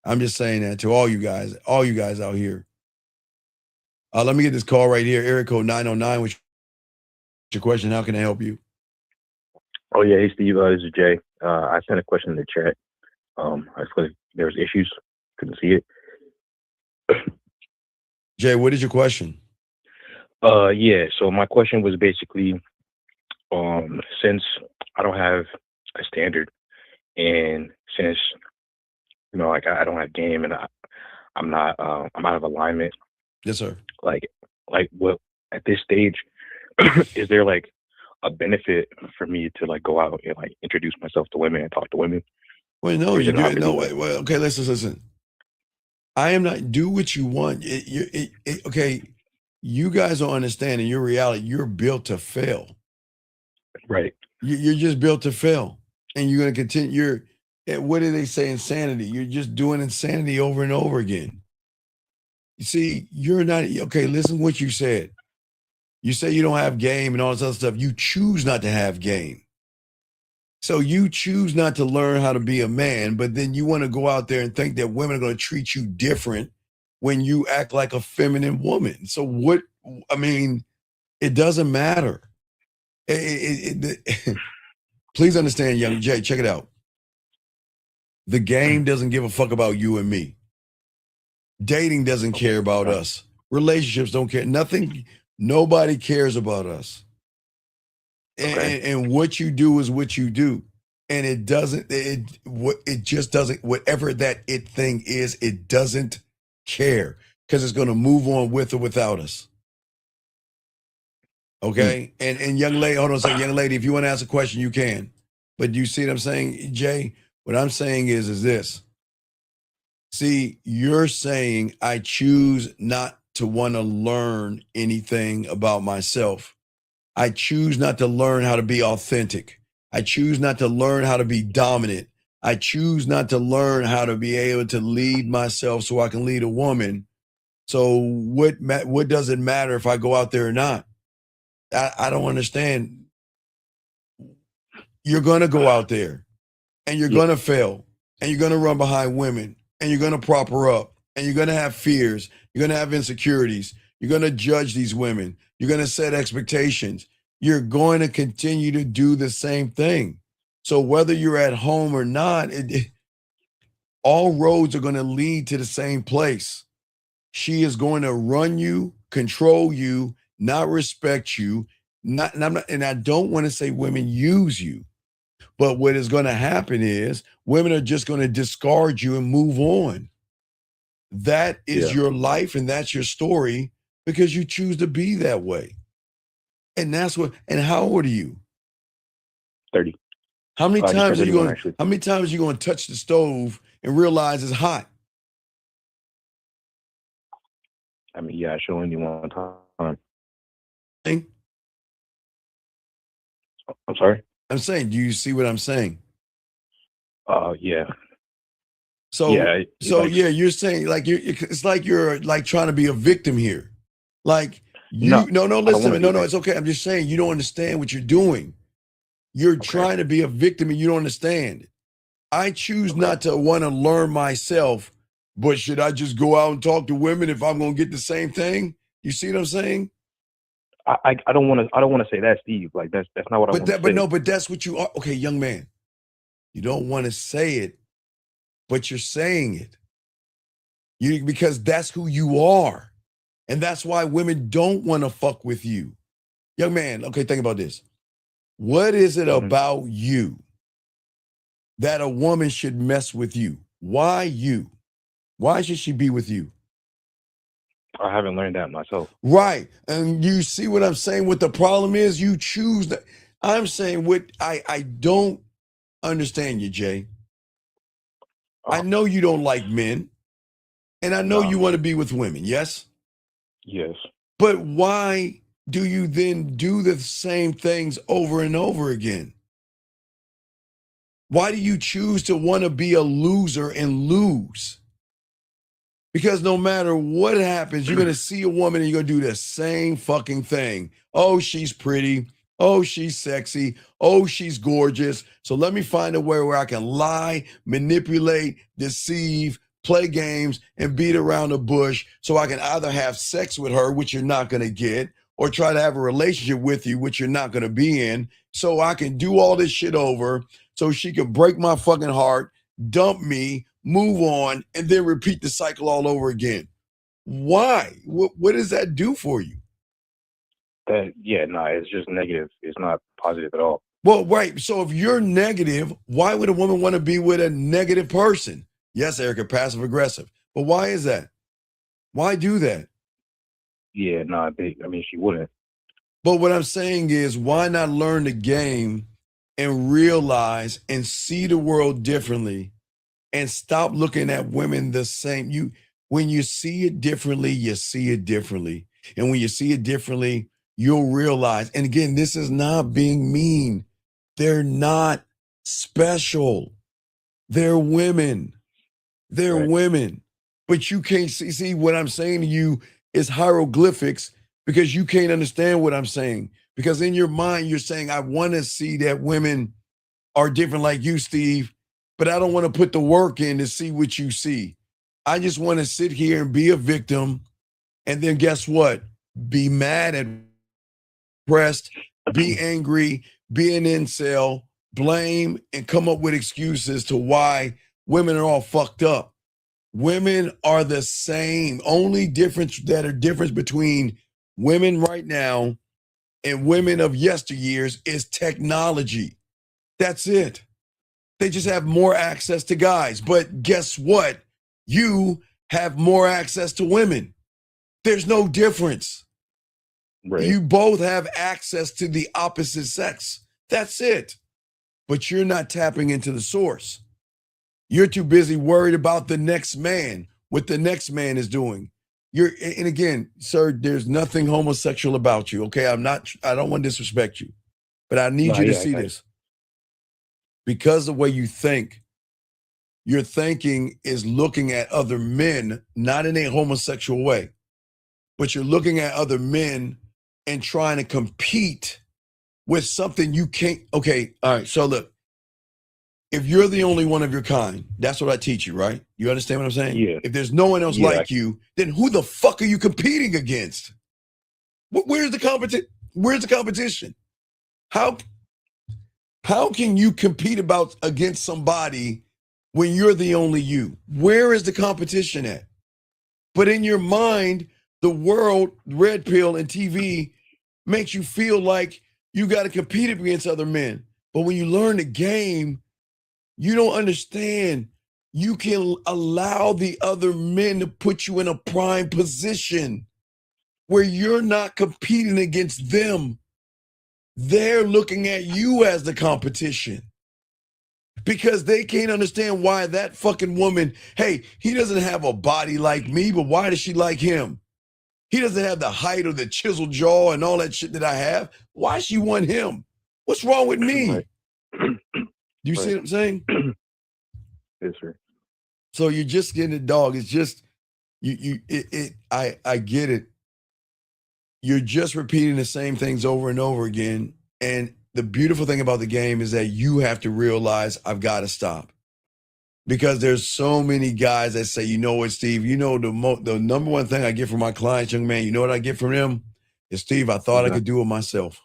I'm just saying that to all you guys out here. Let me get this call right here. Area code 909. What's your question? How can I help you? Oh, yeah. Hey, Steve. This is Jay. I sent a question in the chat. I just there was issues. Couldn't see it. Jay, what is your question? Yeah. So my question was basically, since I don't have a standard and since, like I don't have game and I'm out of alignment. Yes, sir. Like what at this stage, is there like a benefit for me to like go out and like introduce myself to women and talk to women? Well, no, you do it. No, wait. Well, okay, listen. I am not, do what you want. Okay, you guys don't understand in your reality, you're built to fail. Right. You're just built to fail. And you're going to continue. What do they say? Insanity. You're just doing insanity over and over again. You see, you're not, okay, listen to what you said. You say you don't have game and all this other stuff. You choose not to have game. So you choose not to learn how to be a man, but then you want to go out there and think that women are going to treat you different when you act like a feminine woman. So it doesn't matter. Please understand, young Jay, check it out. The game doesn't give a fuck about you and me. Dating doesn't care about us. Relationships don't care. Nothing, nobody cares about us. And what you do is what you do. And it just doesn't, whatever that it thing is, it doesn't care because it's going to move on with or without us. Okay. And young lady, hold on a second, young lady, if you want to ask a question, you can. But you see what I'm saying, Jay? What I'm saying is this. See, you're saying I choose not to want to learn anything about myself. I choose not to learn how to be authentic. I choose not to learn how to be dominant. I choose not to learn how to be able to lead myself so I can lead a woman. So what does it matter if I go out there or not? I don't understand. You're going to go out there and you're going to fail and you're going to run behind women and you're going to prop her up and you're going to have fears. You're going to have insecurities. You're going to judge these women. You're going to set expectations. You're going to continue to do the same thing. So whether you're at home or not, all roads are going to lead to the same place. She is going to run you, control you, not respect you. And I don't want to say women use you, but what is going to happen is women are just going to discard you and move on. That is your life and that's your story because you choose to be that way. And that's what, and how old are you? 30. How many times are you going to touch the stove and realize it's hot? I mean, yeah, I show only one time. I'm sorry? I'm saying, do you see what I'm saying? Yeah. So, you're saying like it's like you're like trying to be a victim here. Like listen to me. No, it's okay. I'm just saying you don't understand what you're doing. You're trying to be a victim and you don't understand. I choose not to want to learn myself But should I just go out and talk to women if I'm gonna get the same thing? You see what I'm saying? I don't want to say that, Steve. Like that's not what I want to say. But that's what you are. Okay, young man, you don't want to say it, but you're saying it. Because that's who you are, and that's why women don't want to fuck with you, young man. Okay, think about this. What is it about you that a woman should mess with you? Why you? Why should she be with you? I haven't learned that myself. Right. And you see what I'm saying? What the problem is? You choose that. I'm saying what I don't understand you, Jay. I know you don't like men, and I know you want to be with women, yes? Yes. But why do you then do the same things over and over again? Why do you choose to want to be a loser and lose? Because no matter what happens, you're going to see a woman and you're going to do the same fucking thing. Oh, she's pretty. Oh, she's sexy. Oh, she's gorgeous. So let me find a way where I can lie, manipulate, deceive, play games, and beat around the bush so I can either have sex with her, which you're not going to get, or try to have a relationship with you, which you're not going to be in, so I can do all this shit over so she can break my fucking heart, dump me, move on, and then repeat the cycle all over again. Why? What does that do for you? It's just negative. It's not positive at all. Well, right. So if you're negative, why would a woman want to be with a negative person? Yes, Erica, passive aggressive. But why is that? Why do that? Yeah, she wouldn't. But what I'm saying is, why not learn the game and realize and see the world differently and stop looking at women the same? When you see it differently, you see it differently. And when you see it differently, you'll realize, and again, this is not being mean. They're not special. They're women. They're women. But you can't see what I'm saying to you is hieroglyphics because you can't understand what I'm saying. Because in your mind, you're saying, I want to see that women are different like you, Steve, but I don't want to put the work in to see what you see. I just want to sit here and be a victim. And then guess what? Be mad and depressed, be angry, be an incel, blame, and come up with excuses to why women are all fucked up. Women are the same. Only difference between women right now and women of yesteryears is technology. That's it. They just have more access to guys. But guess what? You have more access to women. There's no difference. Right. You both have access to the opposite sex. That's it. But you're not tapping into the source. You're too busy worried about the next man, what the next man is doing. And again, sir, there's nothing homosexual about you, okay? I don't want to disrespect you, but I need you to see this. Because the way you think, your thinking is looking at other men, not in a homosexual way, but you're looking at other men and trying to compete with something you can't. Okay, all right, so look, if you're the only one of your kind, that's what I teach you, right? You understand what I'm saying? Yeah. If there's no one else like you, then who the fuck are you competing against? Where's the competition? Where's the competition? How can you compete against somebody when you're the only you? Where is the competition at? But in your mind, the world, red pill and TV makes you feel like you got to compete against other men. But when you learn the game, you don't understand. You can allow the other men to put you in a prime position where you're not competing against them. They're looking at you as the competition because they can't understand why that fucking woman, hey, he doesn't have a body like me, but why does she like him? He doesn't have the height or the chiseled jaw and all that shit that I have. Why she want him? What's wrong with me? Right. Do you see what I'm saying? Yes, sir. So you're just getting a dog. It's just I get it. You're just repeating the same things over and over again. And the beautiful thing about the game is that you have to realize I've got to stop. Because there's so many guys that say, you know what, Steve, you know, the number one thing I get from my clients, young man, you know what I get from them? Is, Steve, I thought I could do it myself.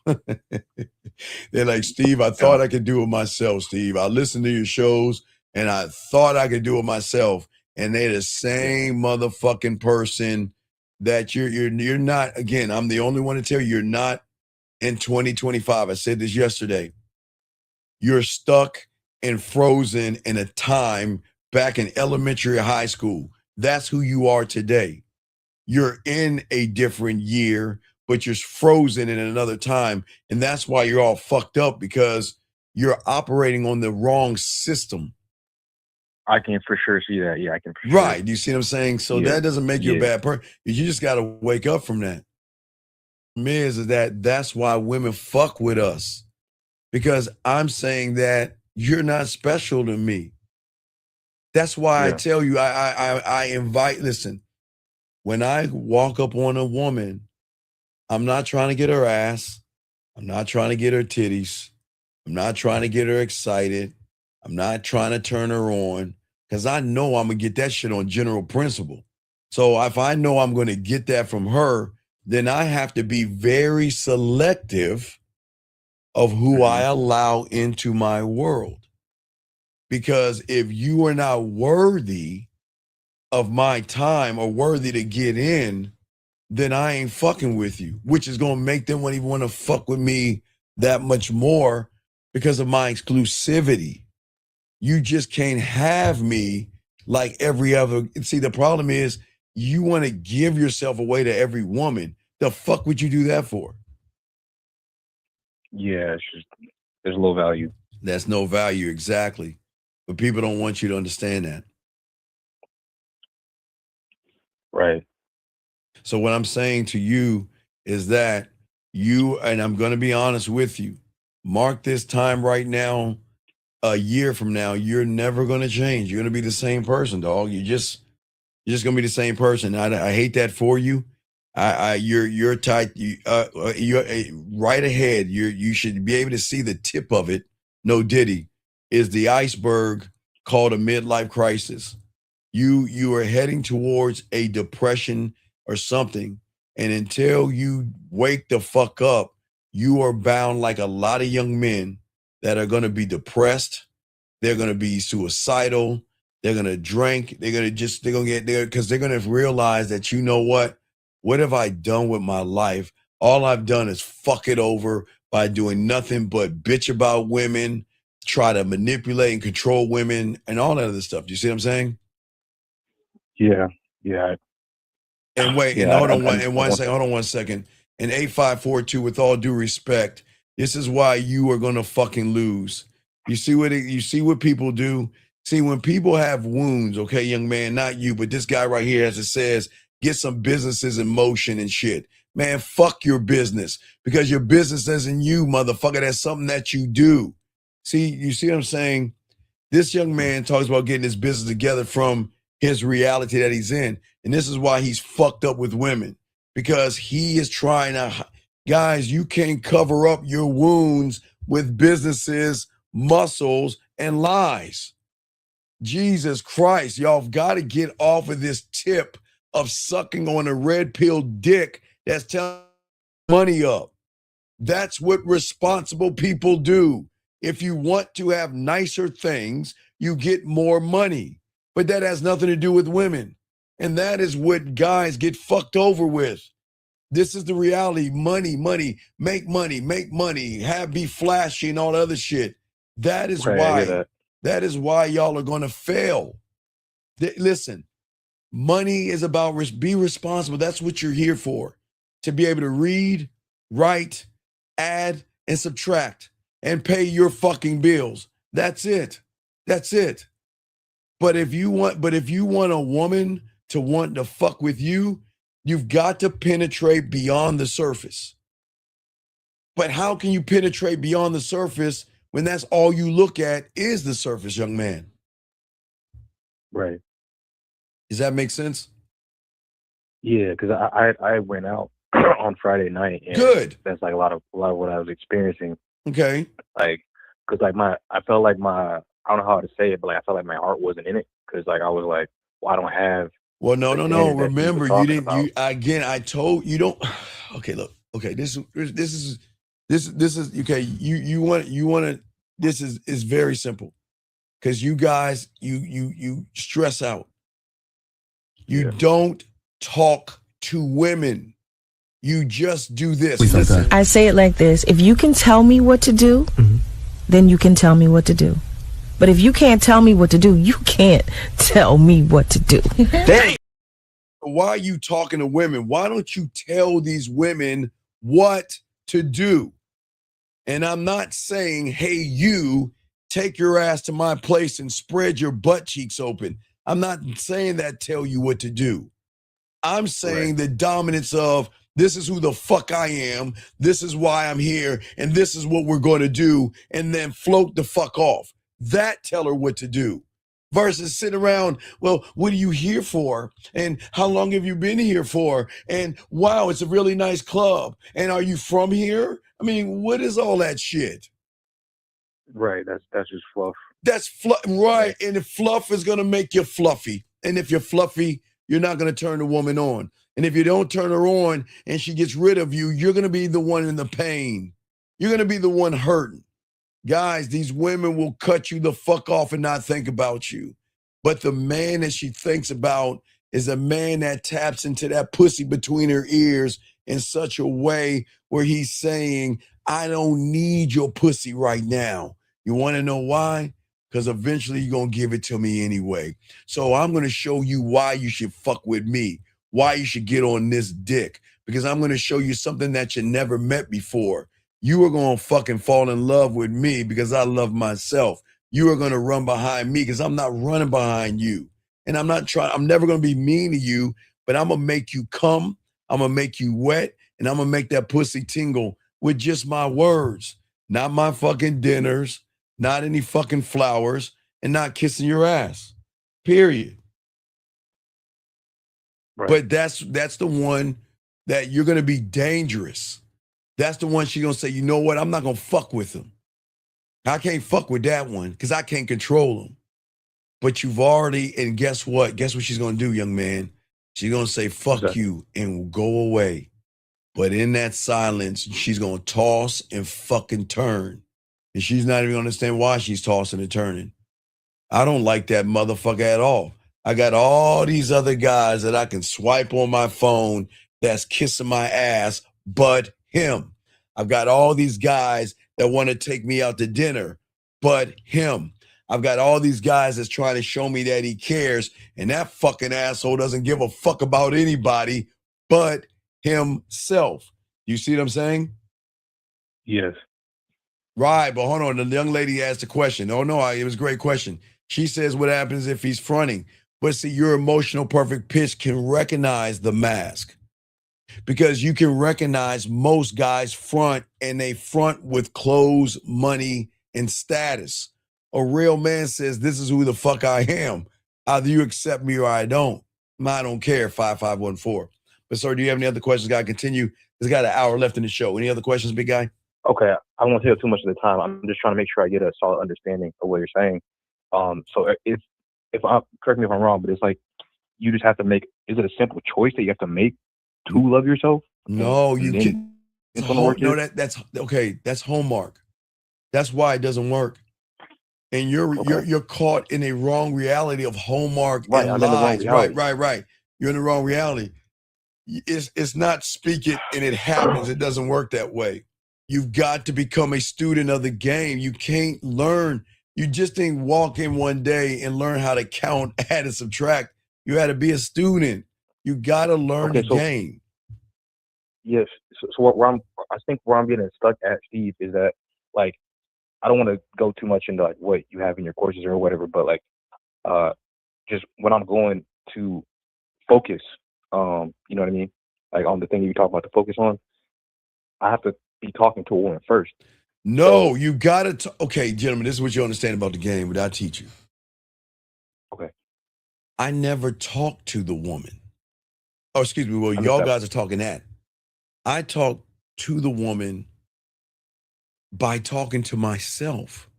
They're like, Steve, I thought I could do it myself, Steve. I listened to your shows and I thought I could do it myself. And they're the same motherfucking person that you're not. Again, I'm the only one to tell you you're not in 2025. I said this yesterday. You're stuck and frozen in a time back in elementary or high school. That's who you are today. You're in a different year, but you're frozen in another time. And that's why you're all fucked up, because you're operating on the wrong system. I can for sure see that. Yeah, I can for Right. sure. You see what I'm saying? So Yeah. that doesn't make you a Yeah. bad person. You just got to wake up from that. Is that that's why women fuck with us, because I'm saying that you're not special to me. That's why I tell you, I invite, listen, when I walk up on a woman, I'm not trying to get her ass. I'm not trying to get her titties. I'm not trying to get her excited. I'm not trying to turn her on, because I know I'm going to get that shit on general principle. So if I know I'm going to get that from her, then I have to be very selective of who I allow into my world. Because if you are not worthy of my time or worthy to get in, then I ain't fucking with you, which is going to make them even want to fuck with me that much more because of my exclusivity. You just can't have me like every other. See, the problem is you want to give yourself away to every woman. The fuck would you do that for? Yeah, it's just, there's low value. That's no value, exactly. But people don't want you to understand that. Right. So what I'm saying to you is that you, and I'm going to be honest with you, mark this time right now, a year from now, you're never going to change. You're going to be the same person, dog. You're just going to be the same person. I hate that for you. You're tight. You're right ahead. You should be able to see the tip of it. No Diddy is the iceberg called a midlife crisis. You are heading towards a depression or something. And until you wake the fuck up, you are bound like a lot of young men that are going to be depressed. They're going to be suicidal. They're going to drink. They're going to get there because they're going to realize that, you know what have I done with my life? All I've done is fuck it over by doing nothing but bitch about women, try to manipulate and control women and all that other stuff. Do you see what I'm saying? Yeah. Yeah. And wait, and hold on one second. And 8542, with all due respect, this is why you are gonna fucking lose. You see what people do? See, when people have wounds, okay, young man, not you, but this guy right here, as it says, get some businesses in motion and shit. Man, fuck your business, because your business isn't you, motherfucker. That's something that you do. See, you see what I'm saying? This young man talks about getting his business together from his reality that he's in. And this is why he's fucked up with women, because he is trying to, guys, you can't cover up your wounds with businesses, muscles, and lies. Jesus Christ, y'all have got to get off of this tip of sucking on a red pill dick that's telling money up. That's what responsible people do. If you want to have nicer things, you get more money. But that has nothing to do with women. And that is what guys get fucked over with. This is the reality. Money, make money, be flashy and all the other shit. That is why. That is why y'all are going to fail. Listen, money is about be responsible. That's what you're here for. To be able to read, write, add, and subtract, and pay your fucking bills. That's it. That's it. But if you want a woman to want to fuck with you, you've got to penetrate beyond the surface. But how can you penetrate beyond the surface when that's all you look at is the surface, young man? Right. Does that make sense? Yeah, because I went out on Friday night. And good. That's like a lot of what I was experiencing. Okay. Like, because like I felt like my I don't know how to say it, but like I felt like my heart wasn't in it because like I was like, well, I don't have. Well, no. the standard that he was Remember, you talking didn't. about. You again. I told you don't. Okay, look. Okay, this is okay. You want to. This is very simple because you guys you stress out. You don't talk to women. You just do this. Listen. I say it like this. If you can tell me what to do, then you can tell me what to do. But if you can't tell me what to do, you can't tell me what to do. Why are you talking to women? Why don't you tell these women what to do? And I'm not saying, hey, you take your ass to my place and spread your butt cheeks open. I'm not saying that tell you what to do. I'm saying the dominance of this is who the fuck I am, this is why I'm here, and this is what we're going to do, and then float the fuck off. That tell her what to do. Versus sit around, well, what are you here for? And how long have you been here for? And wow, it's a really nice club. And are you from here? I mean, what is all that shit? Right, that's just fluff. That's fluff, right? And if fluff is gonna make you fluffy, and if you're fluffy, you're not gonna turn the woman on. And if you don't turn her on and she gets rid of you, you're gonna be the one in the pain. You're gonna be the one hurting. Guys, these women will cut you the fuck off and not think about you. But the man that she thinks about is a man that taps into that pussy between her ears in such a way where he's saying, I don't need your pussy right now. You want to know why? Because eventually you're going to give it to me anyway. So I'm going to show you why you should fuck with me, why you should get on this dick, because I'm going to show you something that you never met before. You are going to fucking fall in love with me because I love myself. You are going to run behind me because I'm not running behind you. And I'm never going to be mean to you, but I'm going to make you come. I'm going to make you wet, and I'm going to make that pussy tingle with just my words, not my fucking dinners, not any fucking flowers, and not kissing your ass, period. Right. But that's the one that you're going to be dangerous. That's the one she's going to say, you know what? I'm not going to fuck with him. I can't fuck with that one because I can't control him. But you've already, and guess what? Guess what she's going to do, young man? She's going to say, fuck you, and go away. But in that silence, she's going to toss and fucking turn. And she's not even going to understand why she's tossing and turning. I don't like that motherfucker at all. I got all these other guys that I can swipe on my phone that's kissing my ass, but him. I've got all these guys that want to take me out to dinner, but him. I've got all these guys that's trying to show me that he cares, and that fucking asshole doesn't give a fuck about anybody but himself. You see what I'm saying? Yes. Right, but hold on. The young lady asked a question. Oh, no, it was a great question. She says, what happens if he's fronting? But see, your emotional perfect pitch can recognize the mask. Because you can recognize most guys front, and they front with clothes, money, and status. A real man says, this is who the fuck I am. Either you accept me or I don't. I don't care, 5514. But sir, do you have any other questions? Got to continue. There's got an hour left in the show. Any other questions, big guy? Okay, I won't take up too much of the time. I'm just trying to make sure I get a solid understanding of what you're saying. So if I, correct me if I'm wrong, but it's like you just have to make, is it a simple choice that you have to make to love yourself? No, you can. No, that's okay. That's homework. That's why it doesn't work. And you're caught in a wrong reality of homework and lies. Right. You're in the wrong reality. It's not speak it and it happens. It doesn't work that way. You've got to become a student of the game. You can't learn. You just didn't walk in one day and learn how to count, add, and subtract. You had to be a student. You got to learn the game. Yes. So I think where I'm getting stuck at, Steve, is that like I don't want to go too much into like what you have in your courses or whatever, but like just when I'm going to focus, you know what I mean? Like on the thing you talk about to focus on, I have to be talking to a woman first. No, you got to. Okay, gentlemen, this is what you understand about the game, but I teach you. Okay. I never talk to the woman. Oh, excuse me. Well, y'all guys are talking that. I talk to the woman by talking to myself.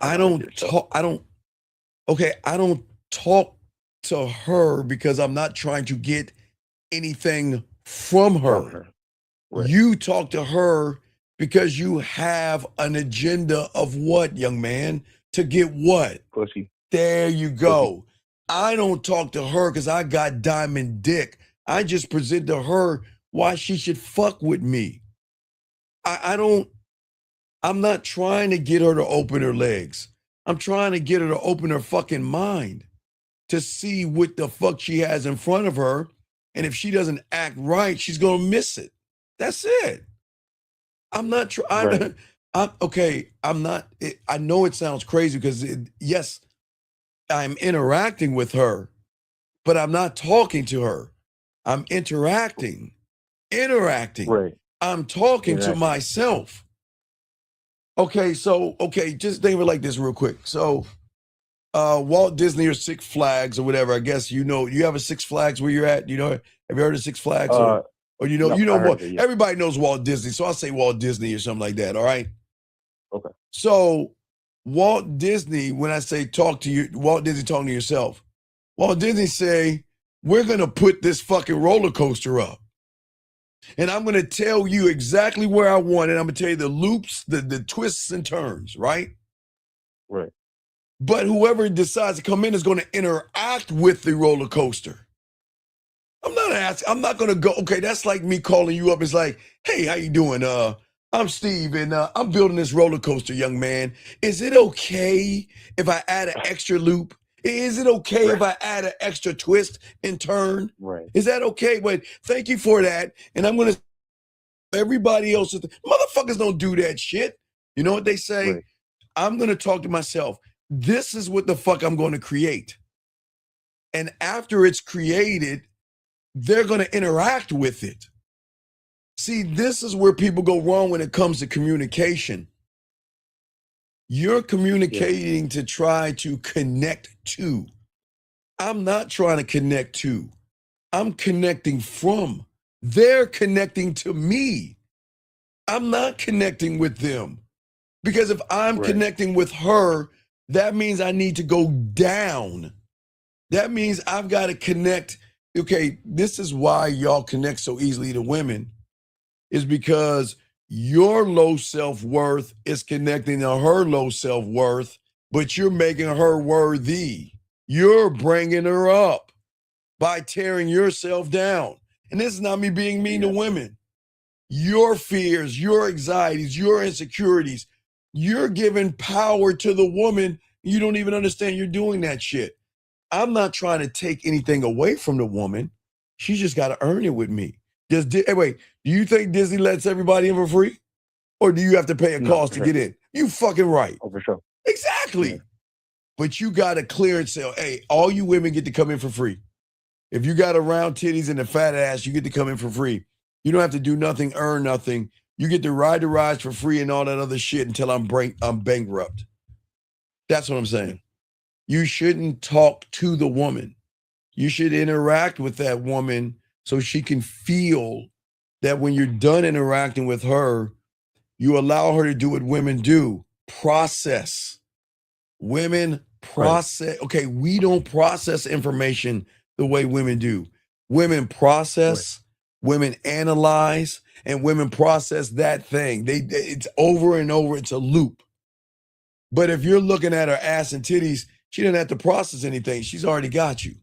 I don't talk to her because I'm not trying to get anything from her. Right. You talk to her because you have an agenda of what, young man? To get what? Pussy. There you go. I don't talk to her because I got diamond dick. I just present to her why she should fuck with me. I'm not trying to get her to open her legs. I'm trying to get her to open her fucking mind to see what the fuck she has in front of her. And if she doesn't act right, she's going to miss it. That's it. I'm not trying. I'm not. I know it sounds crazy because yes, I'm interacting with her, but I'm not talking to her. I'm interacting. Right. I'm talking to myself. Okay, just think of it like this real quick. So, Walt Disney or Six Flags or whatever. I guess you have a Six Flags where you're at. You know, have you heard of Six Flags or you know what? Yeah. Everybody knows Walt Disney, so I'll say Walt Disney or something like that. All right. Okay. So, Walt Disney, when I say talk to you, Walt Disney talking to yourself. Walt Disney say, we're gonna put this fucking roller coaster up. And I'm going to tell you exactly where I want it. I'm going to tell you the loops, the twists and turns, right? Right. But whoever decides to come in is going to interact with the roller coaster. I'm not going to go, okay, that's like me calling you up. It's like, hey, how you doing? I'm Steve, and I'm building this roller coaster, young man. Is it okay if I add an extra loop? Is it okay if I add an extra twist and turn? Right. Is that okay? But thank you for that. And I'm going to, everybody else, motherfuckers don't do that shit. You know what they say? Right. I'm going to talk to myself. This is what the fuck I'm going to create. And after it's created, they're going to interact with it. See, this is where people go wrong when it comes to communication. You're communicating to try to connect to. I'm not trying to connect to. I'm connecting from. They're connecting to me. I'm not connecting with them. Because if I'm connecting with her, that means I need to go down. That means I've got to connect. Okay, this is why y'all connect so easily to women, is because your low self-worth is connecting to her low self-worth, but you're making her worthy. You're bringing her up by tearing yourself down. And this is not me being mean to women. Your fears, your anxieties, your insecurities, you're giving power to the woman. You don't even understand you're doing that shit. I'm not trying to take anything away from the woman. She's just got to earn it with me. Wait, do you think Disney lets everybody in for free? Or do you have to pay a cost to get in? You fucking right. Oh, for sure. Exactly. Yeah. But you got to clear and say, hey, all you women get to come in for free. If you got a round titties and a fat ass, you get to come in for free. You don't have to do nothing, earn nothing. You get to ride the rides for free and all that other shit until I'm bankrupt. That's what I'm saying. You shouldn't talk to the woman. You should interact with that woman so she can feel that when you're done interacting with her, you allow her to do what women do. Process. Women process. Right. Okay, we don't process information the way women do. Women process, women analyze, and women process that thing. It's over and over. It's a loop. But if you're looking at her ass and titties, she doesn't have to process anything. She's already got you.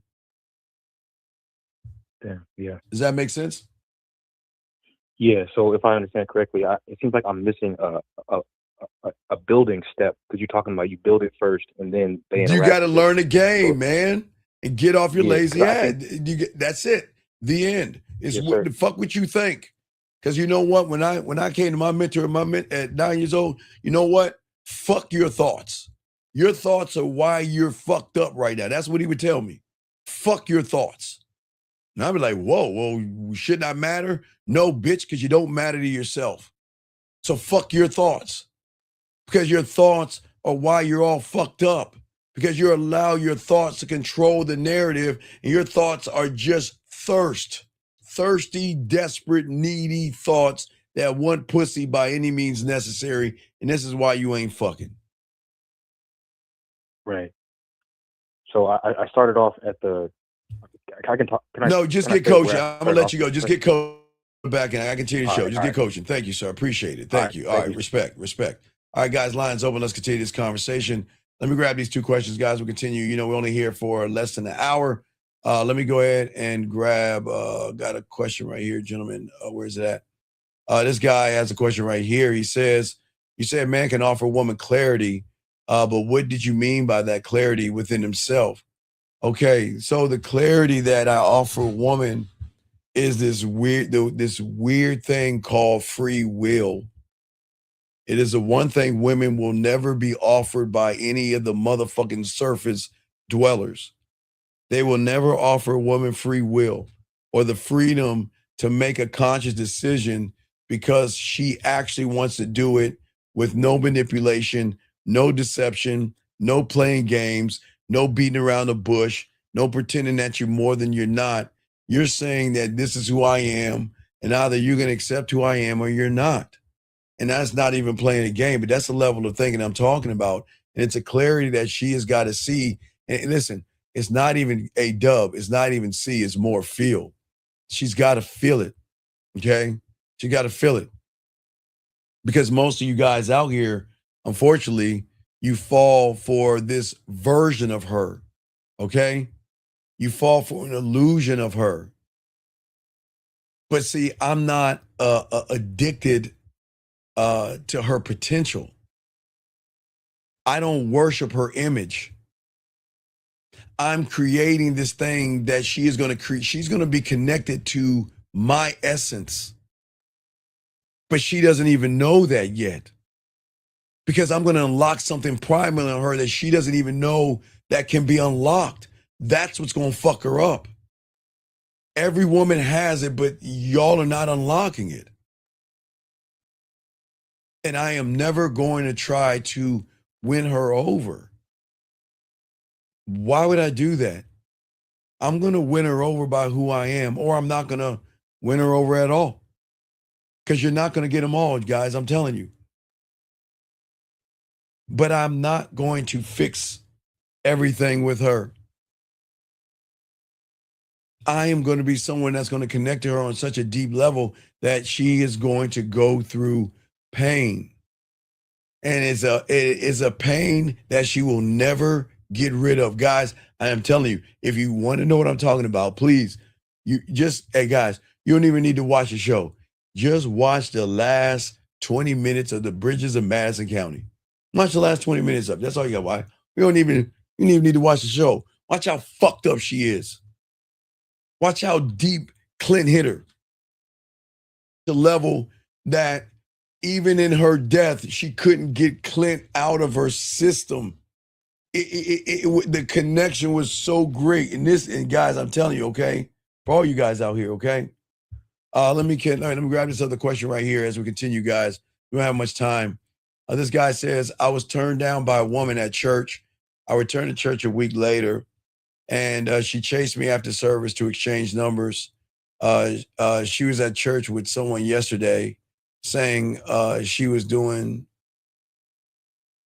Yeah. Does that make sense? Yeah. So if I understand correctly, it seems like I'm missing a building step, because you're talking about you build it first and then they interact. You got to learn the game, man, and get off your lazy ass. That's it. The end. It's what the fuck what you think. Because you know what? When I came to my mentor at 9 years old, you know what? Fuck your thoughts. Your thoughts are why you're fucked up right now. That's what he would tell me. Fuck your thoughts. And I'd be like, whoa, well, should not matter? No, bitch, because you don't matter to yourself. So fuck your thoughts. Because your thoughts are why you're all fucked up. Because you allow your thoughts to control the narrative, and your thoughts are just thirsty, desperate, needy thoughts that want pussy by any means necessary. And this is why you ain't fucking. Right. So I started off at the. I can talk. Can I? No, just can I get say coaching. where I I'm gonna started let off? you go. Just get coaching back, and I continue the All show. right. Just All get right. coaching. Thank you, sir. Appreciate it. All Thank right. you. All Thank right, you. respect. All right, guys, lines open. Let's continue this conversation. Let me grab these two questions, guys. We'll continue. You know, we're only here for less than an hour. Let me go ahead and grab. Got a question right here, gentlemen. Where's it at? This guy has a question right here. He says, "You said man can offer a woman clarity, but what did you mean by that clarity within himself?" Okay, so the clarity that I offer a woman is this weird thing called free will. It is the one thing women will never be offered by any of the motherfucking surface dwellers. They will never offer a woman free will or the freedom to make a conscious decision because she actually wants to do it with no manipulation, no deception, no playing games, no beating around the bush, no pretending that you're more than you're not. You're saying that this is who I am, and either you're going to accept who I am or you're not. And that's not even playing a game, but that's the level of thinking I'm talking about. And it's a clarity that she has got to see. And listen, it's not even a dub. It's not even see. It's more feel. She's got to feel it. Okay. She got to feel it. Because most of you guys out here, unfortunately, you fall for this version of her. Okay. You fall for an illusion of her. But see, I'm not addicted to her potential. I don't worship her image. I'm creating this thing that she is going to create. She's going to be connected to my essence. But she doesn't even know that yet. Because I'm going to unlock something primal in her that she doesn't even know that can be unlocked. That's what's going to fuck her up. Every woman has it, but y'all are not unlocking it. And I am never going to try to win her over. Why would I do that? I'm going to win her over by who I am, or I'm not going to win her over at all. Because you're not going to get them all, guys, I'm telling you. But I'm not going to fix everything with her. I am going to be someone that's going to connect to her on such a deep level that she is going to go through pain. And it is a pain that she will never get rid of. Guys, I am telling you, if you want to know what I'm talking about, please, hey guys, you don't even need to watch the show. Just watch the last 20 minutes of the Bridges of Madison County. Watch the last 20 minutes of it. That's all you got to watch. You don't even need to watch the show. Watch how fucked up she is. Watch how deep Clint hit her. The level that even in her death, she couldn't get Clint out of her system. The connection was so great. And guys, I'm telling you, okay, for all you guys out here, okay. Let me grab this other question right here as we continue, guys. We don't have much time. This guy says, I was turned down by a woman at church. I returned to church a week later, and she chased me after service to exchange numbers. She was at church with someone yesterday saying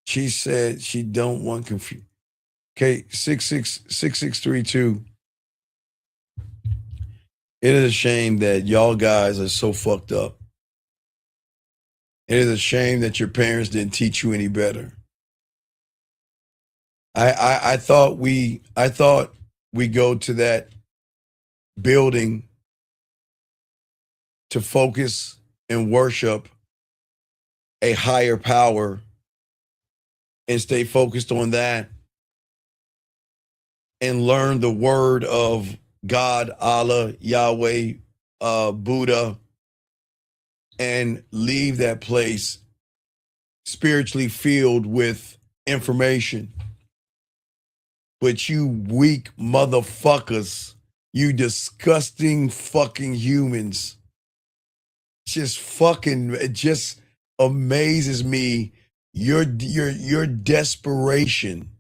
she said she don't want confusion. Okay, 6632. It is a shame that y'all guys are so fucked up. It is a shame that your parents didn't teach you any better. I thought we go to that building to focus and worship a higher power and stay focused on that and learn the word of God, Allah, Yahweh, Buddha, and leave that place spiritually filled with information. But you weak motherfuckers, you disgusting fucking humans, it just amazes me. Your desperation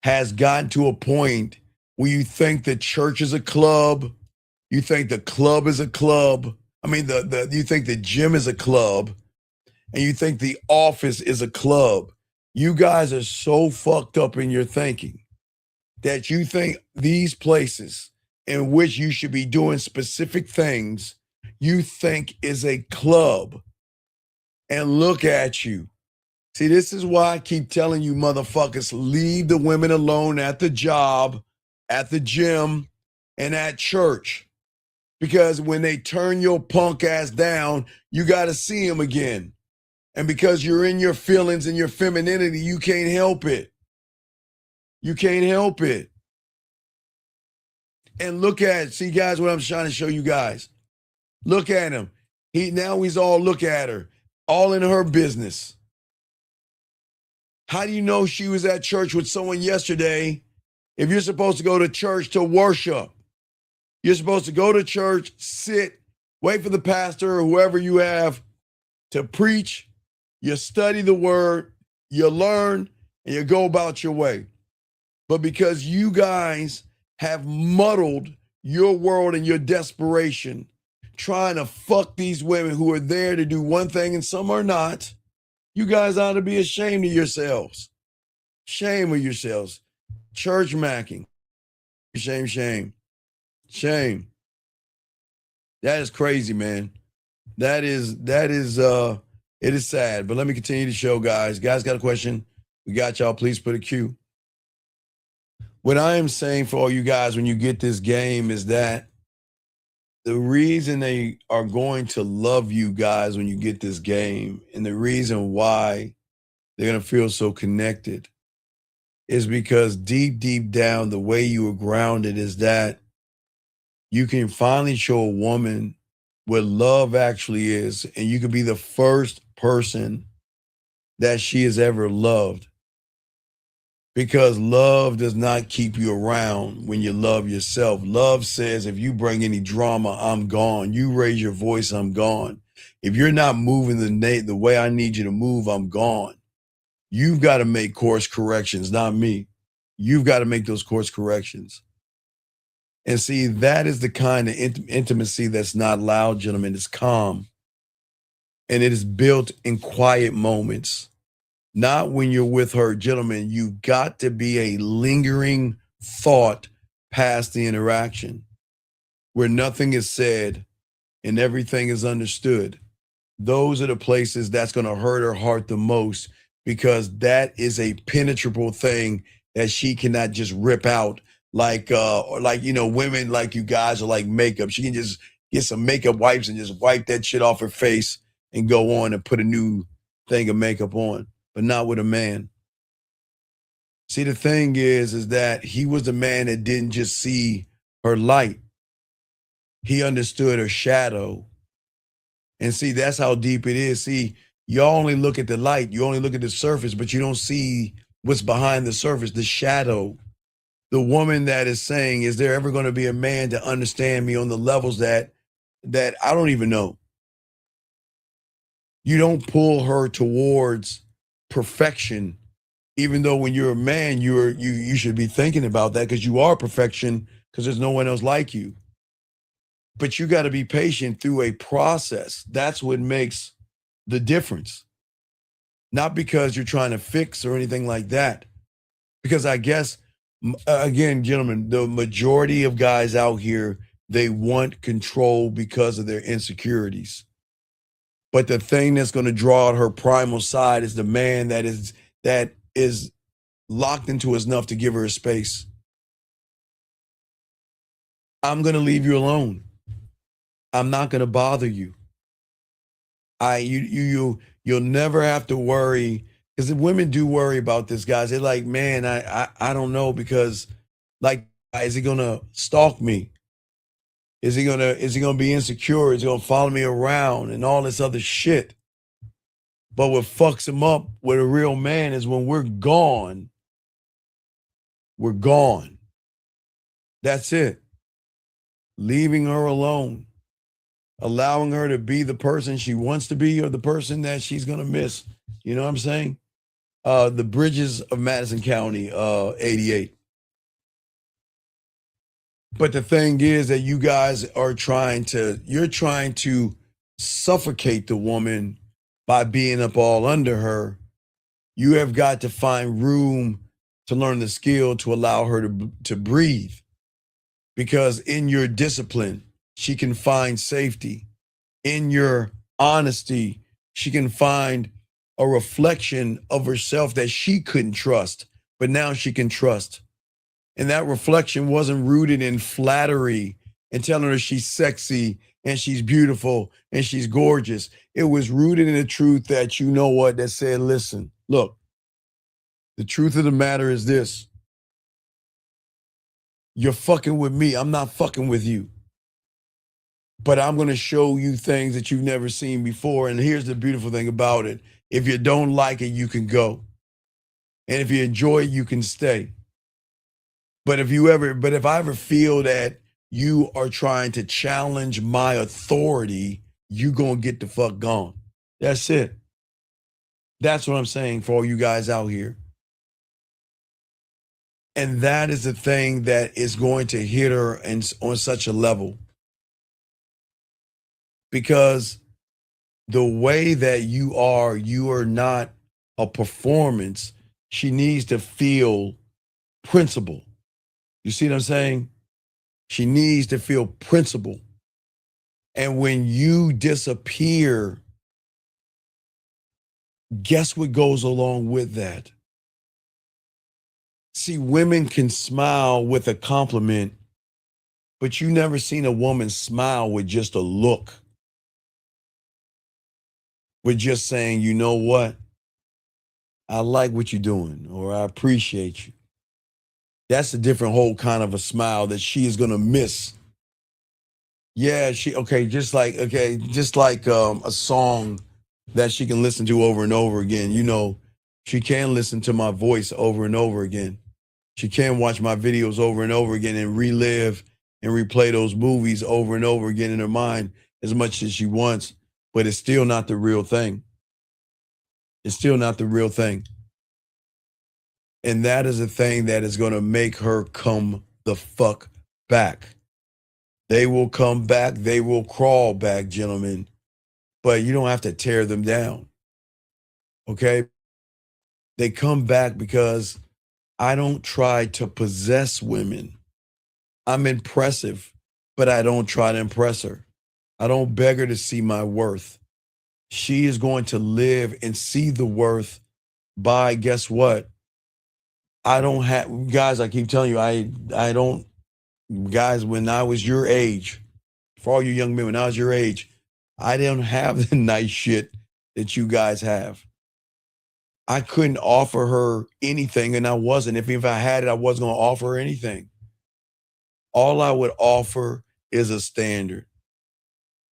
has gotten to a point where you think the church is a club, you think the club is a club. I mean, you think the gym is a club, and you think the office is a club. You guys are so fucked up in your thinking that you think these places in which you should be doing specific things, you think is a club. And look at you. See, this is why I keep telling you motherfuckers, leave the women alone at the job, at the gym, and at church. Because when they turn your punk ass down, you got to see them again. And because you're in your feelings and your femininity, you can't help it. You can't help it. And look at, see guys, what I'm trying to show you guys. Look at him. He's all look at her. All in her business. How do you know she was at church with someone yesterday if you're supposed to go to church to worship? You're supposed to go to church, sit, wait for the pastor or whoever you have to preach. You study the word, you learn, and you go about your way. But because you guys have muddled your world and your desperation, trying to fuck these women who are there to do one thing and some are not, you guys ought to be ashamed of yourselves. Shame of yourselves. Church macking. Shame, shame. Shame. That is crazy, man. It is sad. But let me continue the show, guys. Guys got a question? We got y'all. Please put a Q. What I am saying for all you guys when you get this game is that the reason they are going to love you guys when you get this game, and the reason why they're going to feel so connected, is because deep, deep down, the way you are grounded is that you can finally show a woman what love actually is, and you can be the first person that she has ever loved. Because love does not keep you around when you love yourself. Love says, if you bring any drama, I'm gone. You raise your voice, I'm gone. If you're not moving the way I need you to move, I'm gone. You've got to make course corrections, not me. You've got to make those course corrections. And see, that is the kind of intimacy that's not loud, gentlemen. It's calm. And it is built in quiet moments. Not when you're with her, gentlemen. You've got to be a lingering thought past the interaction where nothing is said and everything is understood. Those are the places that's going to hurt her heart the most, because that is a penetrable thing that she cannot just rip out like women like you guys are like makeup. She can just get some makeup wipes and just wipe that shit off her face and go on and put a new thing of makeup on. But not with a man. See, the thing is that he was the man that didn't just see her light. He understood her shadow. And see, that's how deep it is. See, you only look at the light. You only look at the surface, but you don't see what's behind the surface, the shadow. The woman that is saying, is there ever going to be a man to understand me on the levels that I don't even know? You don't pull her towards perfection, even though when you're a man, you should be thinking about that, because you are perfection, because there's no one else like you. But you got to be patient through a process. That's what makes the difference. Not because you're trying to fix or anything like that. Because I guess, again, gentlemen, the majority of guys out here, they want control because of their insecurities. But the thing that's going to draw out her primal side is the man that is locked into enough to give her a space. I'm going to leave you alone. I'm not going to bother you. You'll never have to worry, because the women do worry about this, guys. They're like, man, I don't know, because like, is he going to stalk me? Is he gonna be insecure? Is he gonna follow me around and all this other shit? But what fucks him up with a real man is when we're gone, we're gone. That's it. Leaving her alone. Allowing her to be the person she wants to be or the person that she's gonna miss. You know what I'm saying? The Bridges of Madison County, 88. But the thing is that you guys are trying to suffocate the woman by being up all under her. You have got to find room to learn the skill to allow her to breathe. Because in your discipline, she can find safety. In your honesty, she can find a reflection of herself that she couldn't trust, but now she can trust. And that reflection wasn't rooted in flattery and telling her she's sexy and she's beautiful and she's gorgeous. It was rooted in the truth that, you know what, that said, listen, look, the truth of the matter is this. You're fucking with me. I'm not fucking with you. But I'm going to show you things that you've never seen before. And here's the beautiful thing about it. If you don't like it, you can go. And if you enjoy it, you can stay. But if I ever feel that you are trying to challenge my authority, you going to get the fuck gone. That's it. That's what I'm saying for all you guys out here. And that is the thing that is going to hit her on such a level. Because the way that you are not a performance. She needs to feel principle. You see what I'm saying? She needs to feel principle. And when you disappear, guess what goes along with that? See, women can smile with a compliment, but you never seen a woman smile with just a look. With just saying, you know what? I like what you're doing, or I appreciate you. That's a different whole kind of a smile that she is gonna miss. Yeah, just like a song that she can listen to over and over again. You know, she can listen to my voice over and over again. She can watch my videos over and over again and relive and replay those movies over and over again in her mind as much as she wants, but it's still not the real thing. It's still not the real thing. And that is a thing that is going to make her come the fuck back. They will come back. They will crawl back, gentlemen. But you don't have to tear them down. Okay? They come back because I don't try to possess women. I'm impressive, but I don't try to impress her. I don't beg her to see my worth. She is going to live and see the worth by, guess what? I don't have, guys, I keep telling you, I don't, guys, when I was your age, for all you young men, when I was your age, I didn't have the nice shit that you guys have. I couldn't offer her anything, and I wasn't. If I had it, I wasn't going to offer her anything. All I would offer is a standard.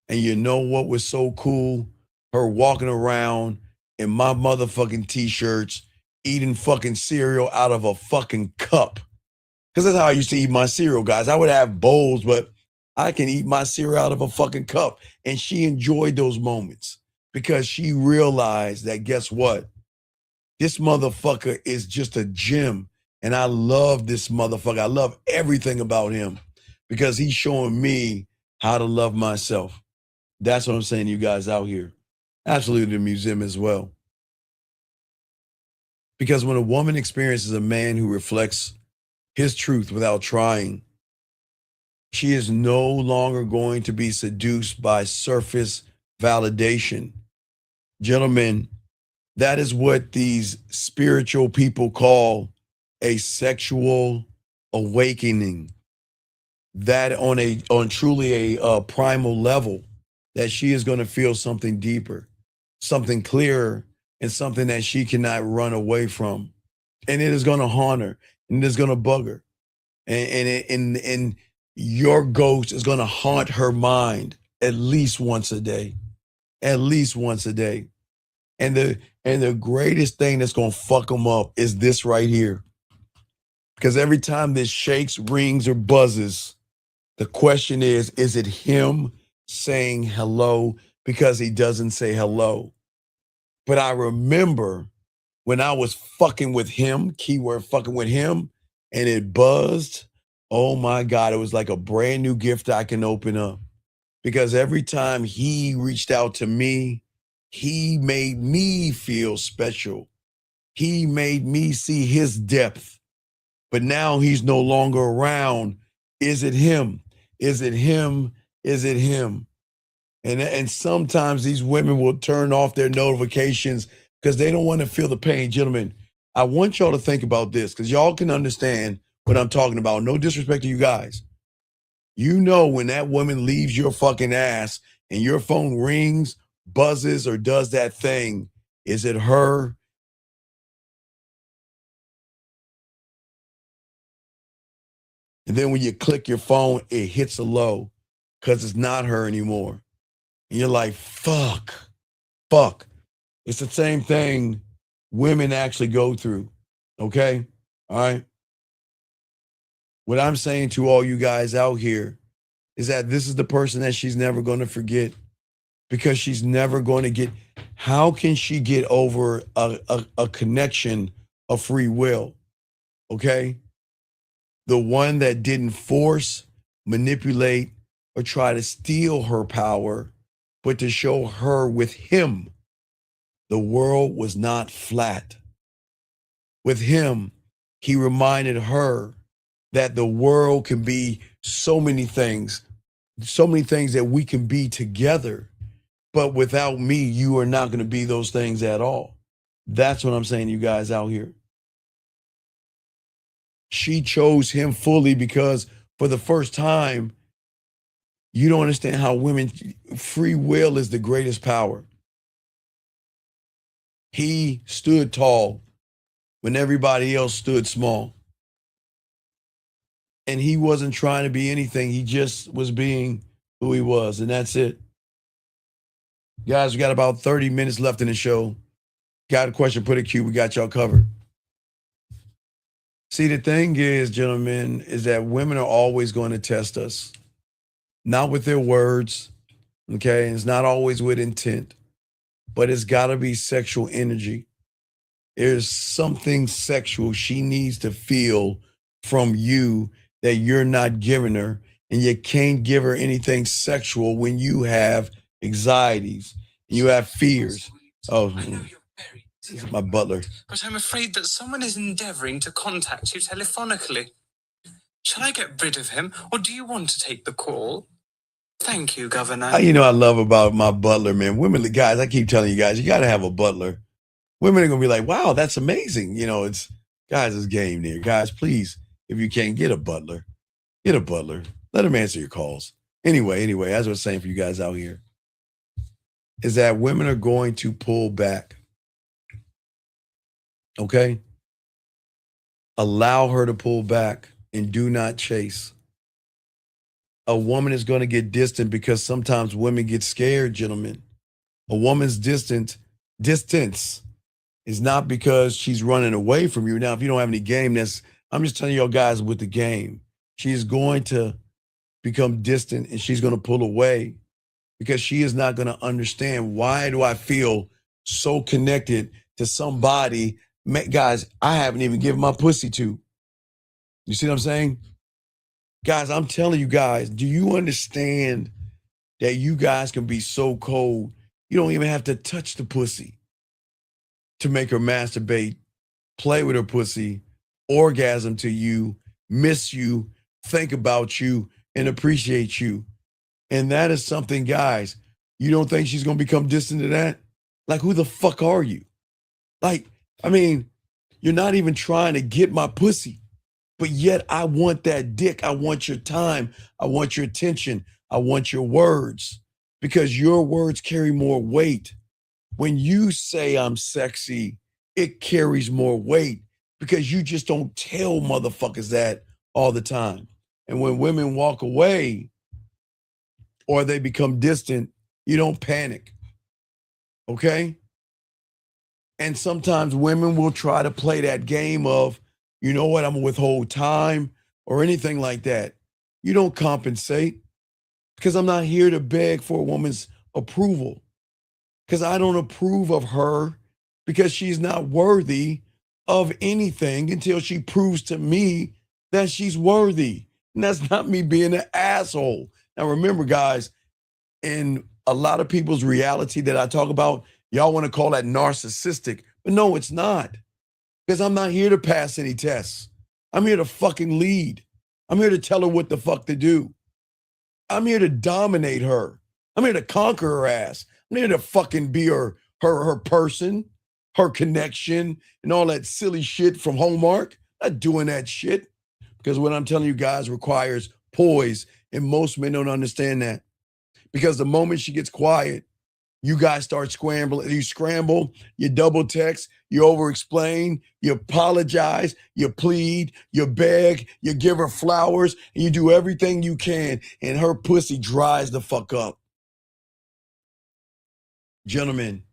And you know what was so cool? Her walking around in my motherfucking t-shirts, eating fucking cereal out of a fucking cup. Because that's how I used to eat my cereal, guys. I would have bowls, but I can eat my cereal out of a fucking cup. And she enjoyed those moments because she realized that, guess what? This motherfucker is just a gem. And I love this motherfucker. I love everything about him because he's showing me how to love myself. That's what I'm saying to you guys out here. Absolutely the museum as well. Because when a woman experiences a man who reflects his truth without trying, she is no longer going to be seduced by surface validation. Gentlemen, that is what these spiritual people call a sexual awakening. That on truly a primal level, that she is going to feel something deeper, something clearer, and something that she cannot run away from. And it is going to haunt her, and it is going to bug her. And your ghost is going to haunt her mind at least once a day. At least once a day. And the greatest thing that's going to fuck them up is this right here. Because every time this shakes, rings, or buzzes, the question is it him saying hello because he doesn't say hello? But I remember when I was fucking with him, keyword fucking with him, and it buzzed. Oh my God, it was like a brand new gift I can open up. Because every time he reached out to me, he made me feel special. he made me see his depth, but now he's no longer around. Is it him? Is it him? Is it him? And sometimes these women will turn off their notifications because they don't want to feel the pain. Gentlemen, I want y'all to think about this because y'all can understand what I'm talking about. No disrespect to you guys. You know when that woman leaves your fucking ass and your phone rings, buzzes, or does that thing, is it her? And then when you click your phone, it hits a low because it's not her anymore. And you're like, fuck. It's the same thing women actually go through. Okay? All right? What I'm saying to all you guys out here is that this is the person that she's never going to forget because she's never going to get. How can she get over a connection of free will? Okay? The one that didn't force, manipulate, or try to steal her power, but to show her with him the world was not flat. With him, he reminded her that the world can be so many things that we can be together. But without me, you are not going to be those things at all. That's what I'm saying to you guys out here. She chose him fully because for the first time, you don't understand how women, free will is the greatest power. He stood tall when everybody else stood small. And he wasn't trying to be anything. He just was being who he was. And that's it. Guys, we got about 30 minutes left in the show. Got a question, put a Q. We got y'all covered. See, the thing is, gentlemen, is that women are always going to test us. Not with their words, okay? And it's not always with intent. But it's got to be sexual energy. There's something sexual she needs to feel from you that you're not giving her. And you can't give her anything sexual when you have anxieties, you have fears. Oh, this is my butler. But I'm afraid that someone is endeavoring to contact you telephonically. Shall I get rid of him, or do you want to take the call? Thank you, Governor. You know, I love about my butler, man. Women, guys, I keep telling you guys, you got to have a butler. Women are going to be like, wow, that's amazing. You know, it's game there. Guys, please, if you can't get a butler, get a butler. Let him answer your calls. Anyway, as I was saying for you guys out here, is that women are going to pull back. Okay? Allow her to pull back and do not chase. A woman is going to get distant because sometimes women get scared, gentlemen. A woman's distance is not because she's running away from you. Now, if you don't have any game, I'm just telling y'all guys with the game. She's going to become distant and she's going to pull away because she is not going to understand, why do I feel so connected to somebody, guys, I haven't even given my pussy to. You see what I'm saying? Guys, I'm telling you guys, do you understand that you guys can be so cold, you don't even have to touch the pussy to make her masturbate, play with her pussy, orgasm to you, miss you, think about you, and appreciate you. And that is something, guys, you don't think she's going to become distant to that? Like, who the fuck are you? Like, I mean, you're not even trying to get my pussy, but yet I want that dick. I want your time. I want your attention. I want your words, because your words carry more weight. When you say I'm sexy, it carries more weight because you just don't tell motherfuckers that all the time. And when women walk away or they become distant, you don't panic. Okay? And sometimes women will try to play that game of, you know what, I'm gonna withhold time or anything like that. You don't compensate, because I'm not here to beg for a woman's approval, because I don't approve of her, because she's not worthy of anything until she proves to me that she's worthy. And that's not me being an asshole. Now remember, guys, in a lot of people's reality that I talk about, y'all want to call that narcissistic, but no, it's not. Because I'm not here to pass any tests. I'm here to fucking lead. I'm here to tell her what the fuck to do. I'm here to dominate her. I'm here to conquer her ass. I'm here to fucking be her person, her connection, and all that silly shit from Hallmark. Not doing that shit. Because what I'm telling you guys requires poise, and most men don't understand that. Because the moment she gets quiet, you guys start scrambling. You scramble, you double text, you over-explain, you apologize, you plead, you beg, you give her flowers, and you do everything you can, and her pussy dries the fuck up. Gentlemen,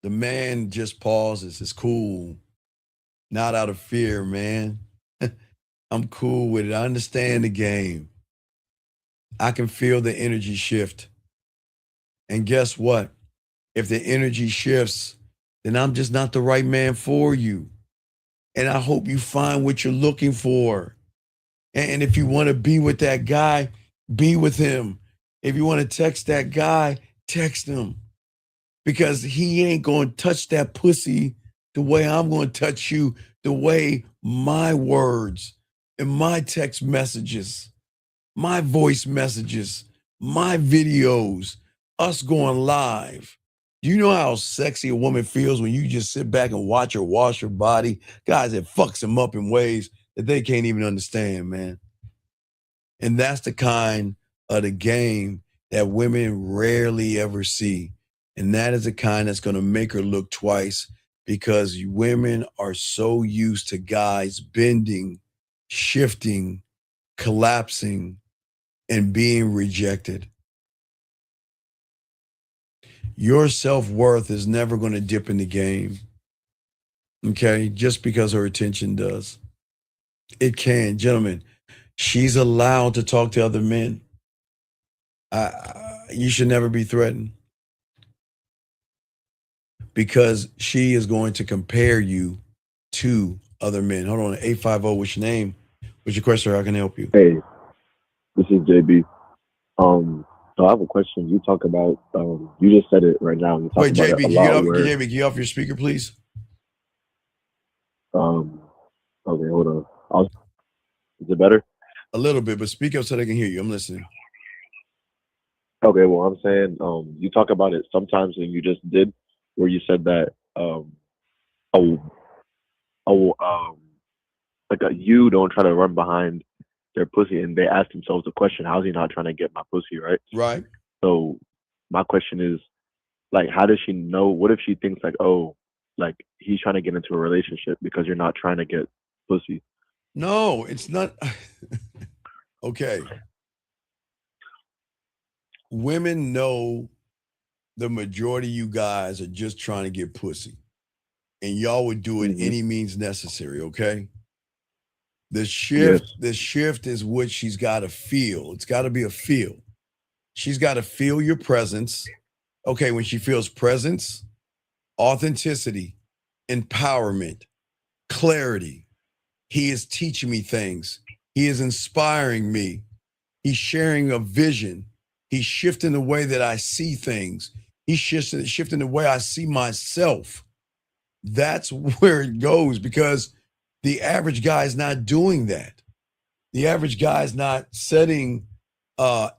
the man just pauses. It's cool. Not out of fear, man. I'm cool with it. I understand the game. I can feel the energy shift. And guess what? If the energy shifts, then I'm just not the right man for you. And I hope you find what you're looking for. And if you want to be with that guy, be with him. If you want to text that guy, text him. Because he ain't going to touch that pussy the way I'm going to touch you, the way my words and my text messages, my voice messages, my videos, us going live. Do you know how sexy a woman feels when you just sit back and watch her wash her body? Guys, it fucks them up in ways that they can't even understand, man. And that's the kind of the game that women rarely ever see. And that is the kind that's going to make her look twice, because women are so used to guys bending, shifting, collapsing, and being rejected. Your self-worth is never going to dip in the game, okay, just because her attention does. It can. Gentlemen, she's allowed to talk to other men. You should never be threatened, because she is going to compare you to other men. Hold on, 850, what's your name? What's your question? How can I help you? Hey, this is JB. So I have a question. You talk about, you just said it right now. You talk Wait, about JB, it a can lot. JB, can you get off your speaker, please? Okay, hold on. Is it better? A little bit, but speak up so they can hear you. I'm listening. Okay, well, I'm saying, you talk about it sometimes, and you just did, where you said that, you don't try to run behind their pussy, and they ask themselves the question, how's he not trying to get my pussy, right? Right. So my question is, like, how does she know? What if she thinks like, oh, like he's trying to get into a relationship because you're not trying to get pussy? No, it's not. Okay. Women know the majority of you guys are just trying to get pussy, and y'all would do it any means necessary, okay? The shift is what she's got to feel. It's got to be a feel. She's got to feel your presence. Okay, when she feels presence, authenticity, empowerment, clarity. He is teaching me things. He is inspiring me. He's sharing a vision. He's shifting the way that I see things. He's shifting the way I see myself. That's where it goes, because the average guy is not doing that. The average guy is not setting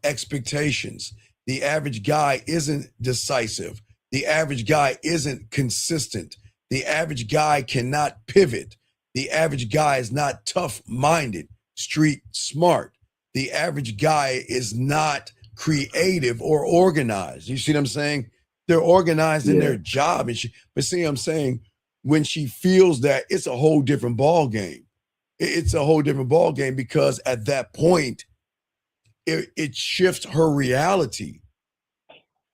expectations. The average guy isn't decisive. The average guy isn't consistent. The average guy cannot pivot. The average guy is not tough-minded, street smart. The average guy is not creative or organized. You see what I'm saying? They're organized in their job. But see what I'm saying? When she feels that, it's a whole different ball game. It's a whole different ball game, because at that point, it shifts her reality.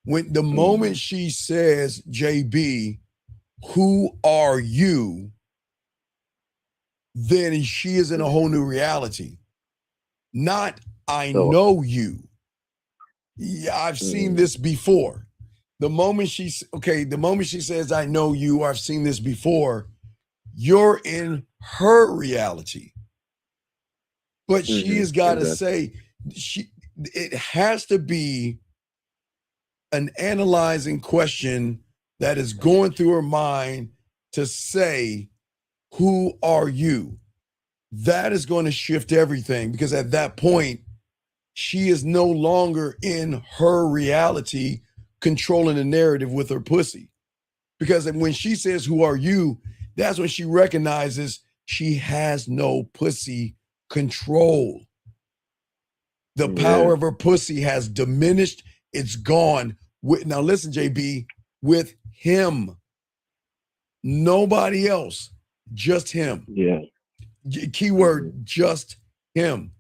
When the moment she says, JB, who are you? Then she is in a whole new reality. Not, I know you. Yeah, I've seen this before. The moment she says, I know you, or I've seen this before, you're in her reality. But she has got to say, it has to be an analyzing question that is going through her mind to say, who are you? That is going to shift everything, because at that point, she is no longer in her reality controlling the narrative with her pussy. Because when she says, who are you? That's when she recognizes she has no pussy control. The power of her pussy has diminished. It's gone. Now listen, JB, with him. Nobody else. Just him. Yeah. Keyword, just him.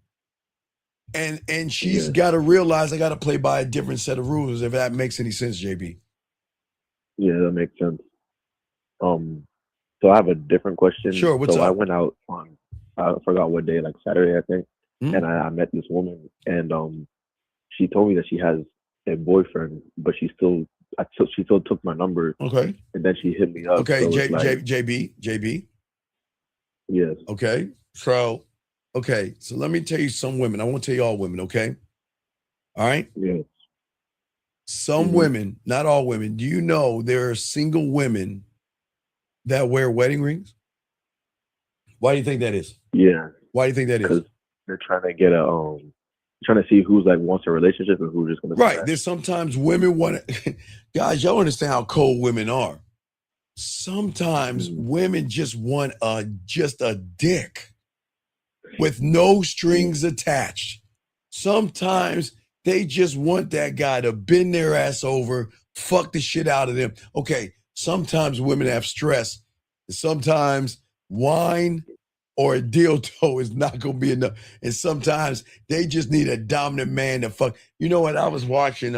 And she's got to realize I got to play by a different set of rules, if that makes any sense, JB. Yeah, that makes sense. So I have a different question. Sure, what's so up? I went out on, I forgot what day, like Saturday, I think. And I met this woman, and she told me that she has a boyfriend, but she still took my number. Okay. And then she hit me up. Okay, so it's like, JB. Yes. Okay. So let me tell you some women. I won't tell you all women, okay? All right? Yes. Some women, not all women, do you know there are single women that wear wedding rings? Why do you think that is? Yeah. Why do you think that is? Because they're trying to get trying to see who's like wants a relationship and who's just gonna Right. There's sometimes women want to guys, y'all understand how cold women are. Sometimes women just want just a dick with no strings attached. Sometimes they just want that guy to bend their ass over, fuck the shit out of them. Okay, sometimes women have stress. Sometimes wine or a dildo is not going to be enough. And sometimes they just need a dominant man to fuck. You know what? I was watching,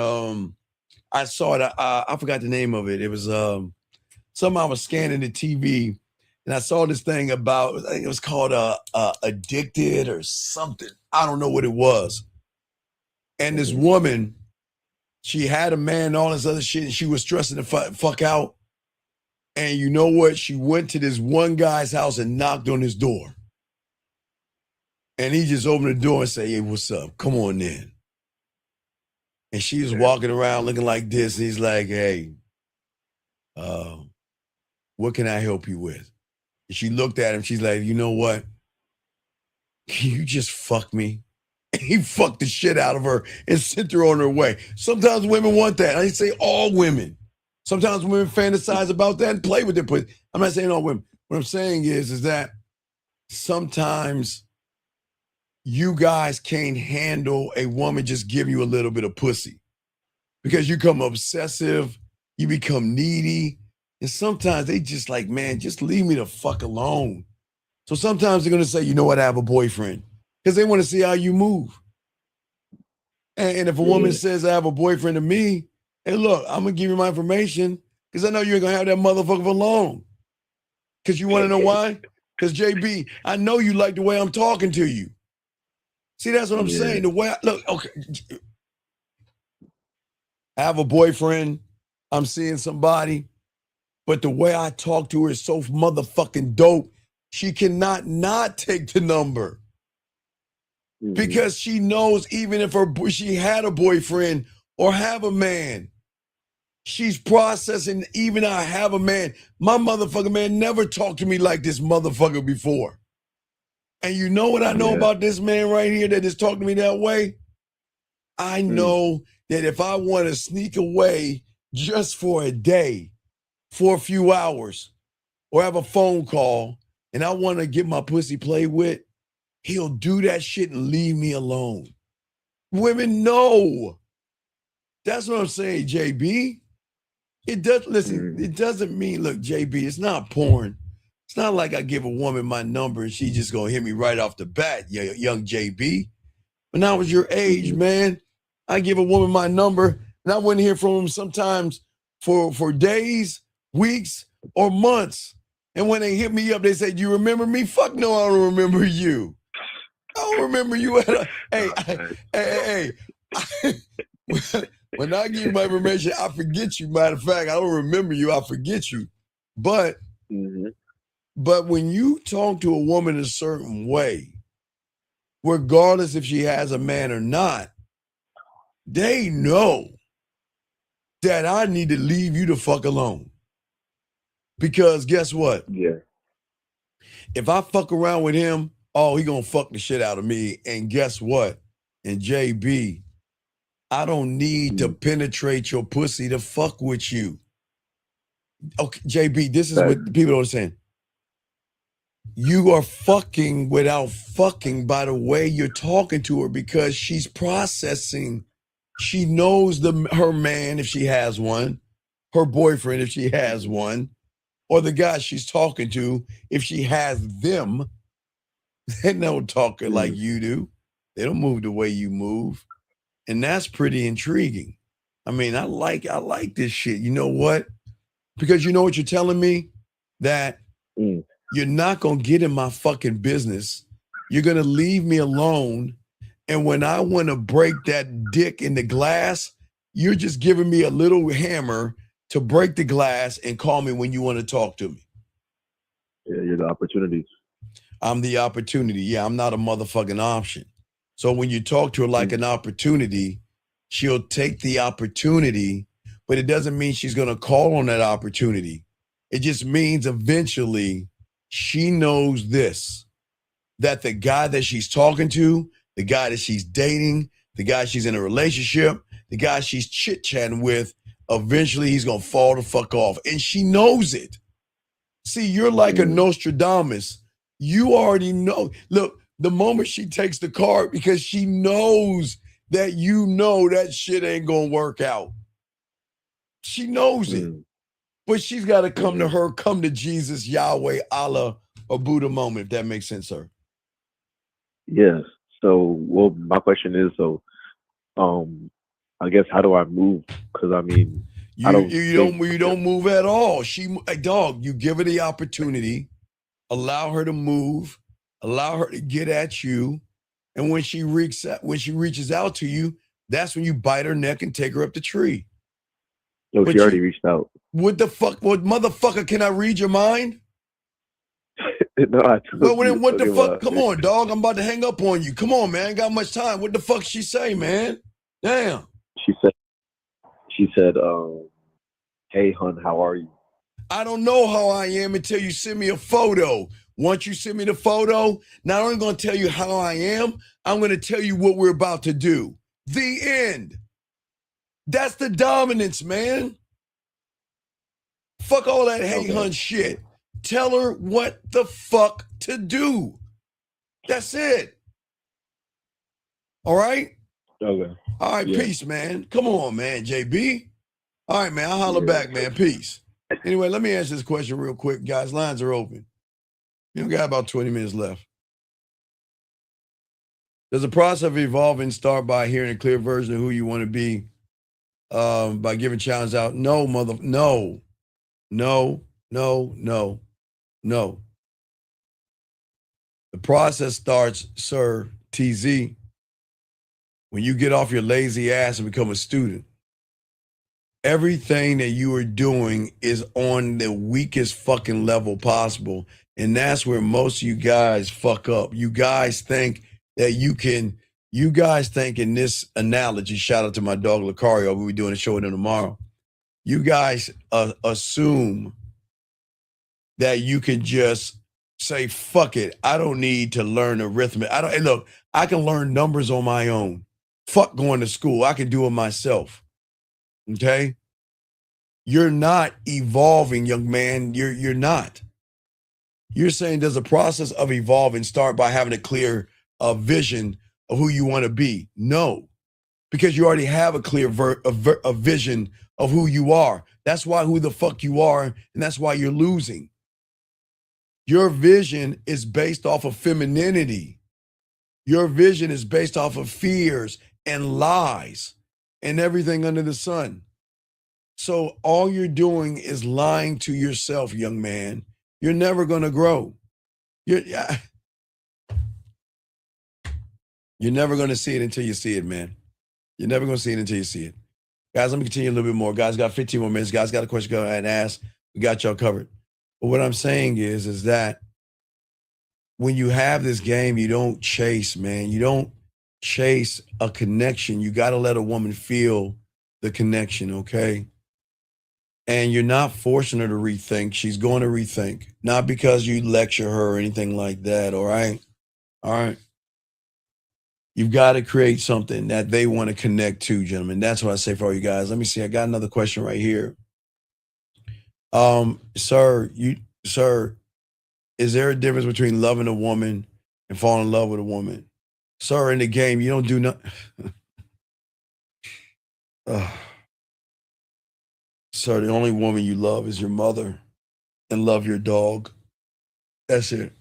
I saw it, I forgot the name of it. It was something I was scanning the TV, and I saw this thing about, I think it was called Addicted or something. I don't know what it was. And this woman, she had a man and all this other shit, and she was stressing the fuck out. And you know what? She went to this one guy's house and knocked on his door. And he just opened the door and said, hey, what's up? Come on in. And she was walking around looking like this. And he's like, hey, what can I help you with? And she looked at him. She's like, you know what? Can you just fuck me? And he fucked the shit out of her and sent her on her way. Sometimes women want that. I didn't say all women. Sometimes women fantasize about that and play with it. But I'm not saying all women. What I'm saying is that sometimes you guys can't handle a woman just giving you a little bit of pussy because you become obsessive, you become needy, and sometimes they just like, man, just leave me the fuck alone. So sometimes they're going to say, you know what, I have a boyfriend, because they want to see how you move. And if a woman says, I have a boyfriend to me, hey, look, I'm going to give you my information because I know you ain't going to have that motherfucker for long. Because you want to know why? Because, JB, I know you like the way I'm talking to you. See, that's what I'm saying. The way look, okay. I have a boyfriend. I'm seeing somebody. But the way I talk to her is so motherfucking dope. She cannot not take the number. Because she knows even if she had a boyfriend or have a man, she's processing, even I have a man. My motherfucking man never talked to me like this motherfucker before. And you know what I know about this man right here that is talking to me that way? I know that if I want to sneak away just for a day, for a few hours, or have a phone call, and I want to get my pussy played with, he'll do that shit and leave me alone. Women know. That's what I'm saying, JB. It does, listen, it doesn't mean, look, JB, it's not porn. It's not like I give a woman my number and she just gonna hit me right off the bat, young JB. When I was your age, man, I give a woman my number and I wouldn't hear from them sometimes for days, weeks, or months. And when they hit me up, they say, do you remember me? Fuck no, I don't remember you. I don't remember you at a, hey. When I give you my information, I forget you. Matter of fact, I don't remember you, I forget you. But when you talk to a woman a certain way, regardless if she has a man or not, they know that I need to leave you the fuck alone. Because guess what? If I fuck around with him, oh, he gonna fuck the shit out of me. And guess what? And JB, I don't need to penetrate your pussy to fuck with you. Okay, JB, this is what people don't understand. You are fucking without fucking by the way you're talking to her because she's processing. She knows her man, if she has one, her boyfriend, if she has one, or the guy she's talking to, if she has them. They don't talk like you do. They don't move the way you move. And that's pretty intriguing. I mean, I like this shit. You know what? Because you know what you're telling me? That you're not going to get in my fucking business. You're going to leave me alone. And when I want to break that dick in the glass, you're just giving me a little hammer to break the glass and call me when you want to talk to me. Yeah, you're the opportunities. I'm the opportunity. Yeah, I'm not a motherfucking option. So when you talk to her like an opportunity, she'll take the opportunity, but it doesn't mean she's going to call on that opportunity. It just means eventually she knows this, that the guy that she's talking to, the guy that she's dating, the guy she's in a relationship, the guy she's chit-chatting with, eventually he's going to fall the fuck off. And she knows it. See, you're like a Nostradamus. You already know. Look, the moment she takes the card, because she knows that you know that shit ain't going to work out. She knows it. But she's got to come to her, come to Jesus, Yahweh, Allah, or Buddha moment, if that makes sense, sir. Yes. So, well, my question is, I guess, how do I move? Because I mean, you don't move at all. Dog, you give her the opportunity, allow her to move, allow her to get at you, and when she reaches out to you, that's when you bite her neck and take her up the tree. No, she already reached out. What the fuck? What motherfucker? Can I read your mind? No, I Well, then what the fuck? Come on, dog. I'm about to hang up on you. Come on, man. Ain't got much time. What the fuck she say, man? Damn. She said, hey, hun, how are you? I don't know how I am until you send me a photo. Once you send me the photo, not only going to tell you how I am, I'm going to tell you what we're about to do. The end. That's the dominance, man. Fuck all that hey, hun shit. Tell her what the fuck to do. That's it. All right? Okay. All right, peace, man. Come on, man, JB. All right, man. I'll holler back, man. Peace. Anyway, let me answer this question real quick, guys. Lines are open. You got about 20 minutes left. Does the process of evolving start by hearing a clear version of who you want to be by giving challenges out? No. The process starts, sir, TZ, when you get off your lazy ass and become a student. Everything that you are doing is on the weakest fucking level possible. And that's where most of you guys fuck up. You guys think that you guys think in this analogy, shout out to my dog Lucario, we'll be doing a show with him tomorrow. You guys assume that you can just say, fuck it, I don't need to learn arithmetic. Look, I can learn numbers on my own. Fuck going to school. I can do it myself. Okay? You're not evolving, young man. You're not. You're saying does the process of evolving start by having a clear vision of who you want to be? No, because you already have a clear vision of who you are. That's why who the fuck you are, and that's why you're losing. Your vision is based off of femininity. Your vision is based off of fears and lies and everything under the sun. So all you're doing is lying to yourself, young man. You're never going to grow. You're never going to see it until you see it, man. You're never going to see it until you see it. Guys, let me continue a little bit more. Guys, got 15 more minutes. Guys, got a question, go ahead and ask. We got y'all covered. But what I'm saying is that when you have this game, you don't chase, man. You don't chase a connection. You got to let a woman feel the connection, okay? And you're not forcing her to rethink. She's going to rethink. Not because you lecture her or anything like that, all right? All right. You've got to create something that they want to connect to, gentlemen. That's what I say for all you guys. Let me see. I got another question right here. Sir, is there a difference between loving a woman and falling in love with a woman? Sir, in the game, you don't do nothing. Sir, the only woman you love is your mother, and love your dog. That's it.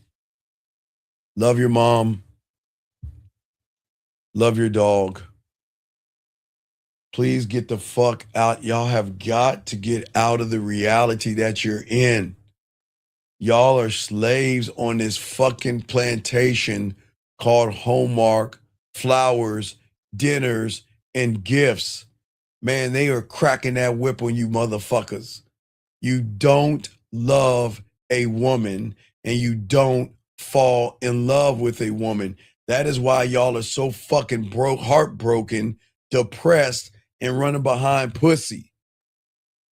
Love your mom. Love your dog. Please get the fuck out. Y'all have got to get out of the reality that you're in. Y'all are slaves on this fucking plantation called Hallmark, flowers, dinners, and gifts. Man, they are cracking that whip on you motherfuckers. You don't love a woman and you don't fall in love with a woman. That is why y'all are so fucking heartbroken, depressed, and running behind pussy.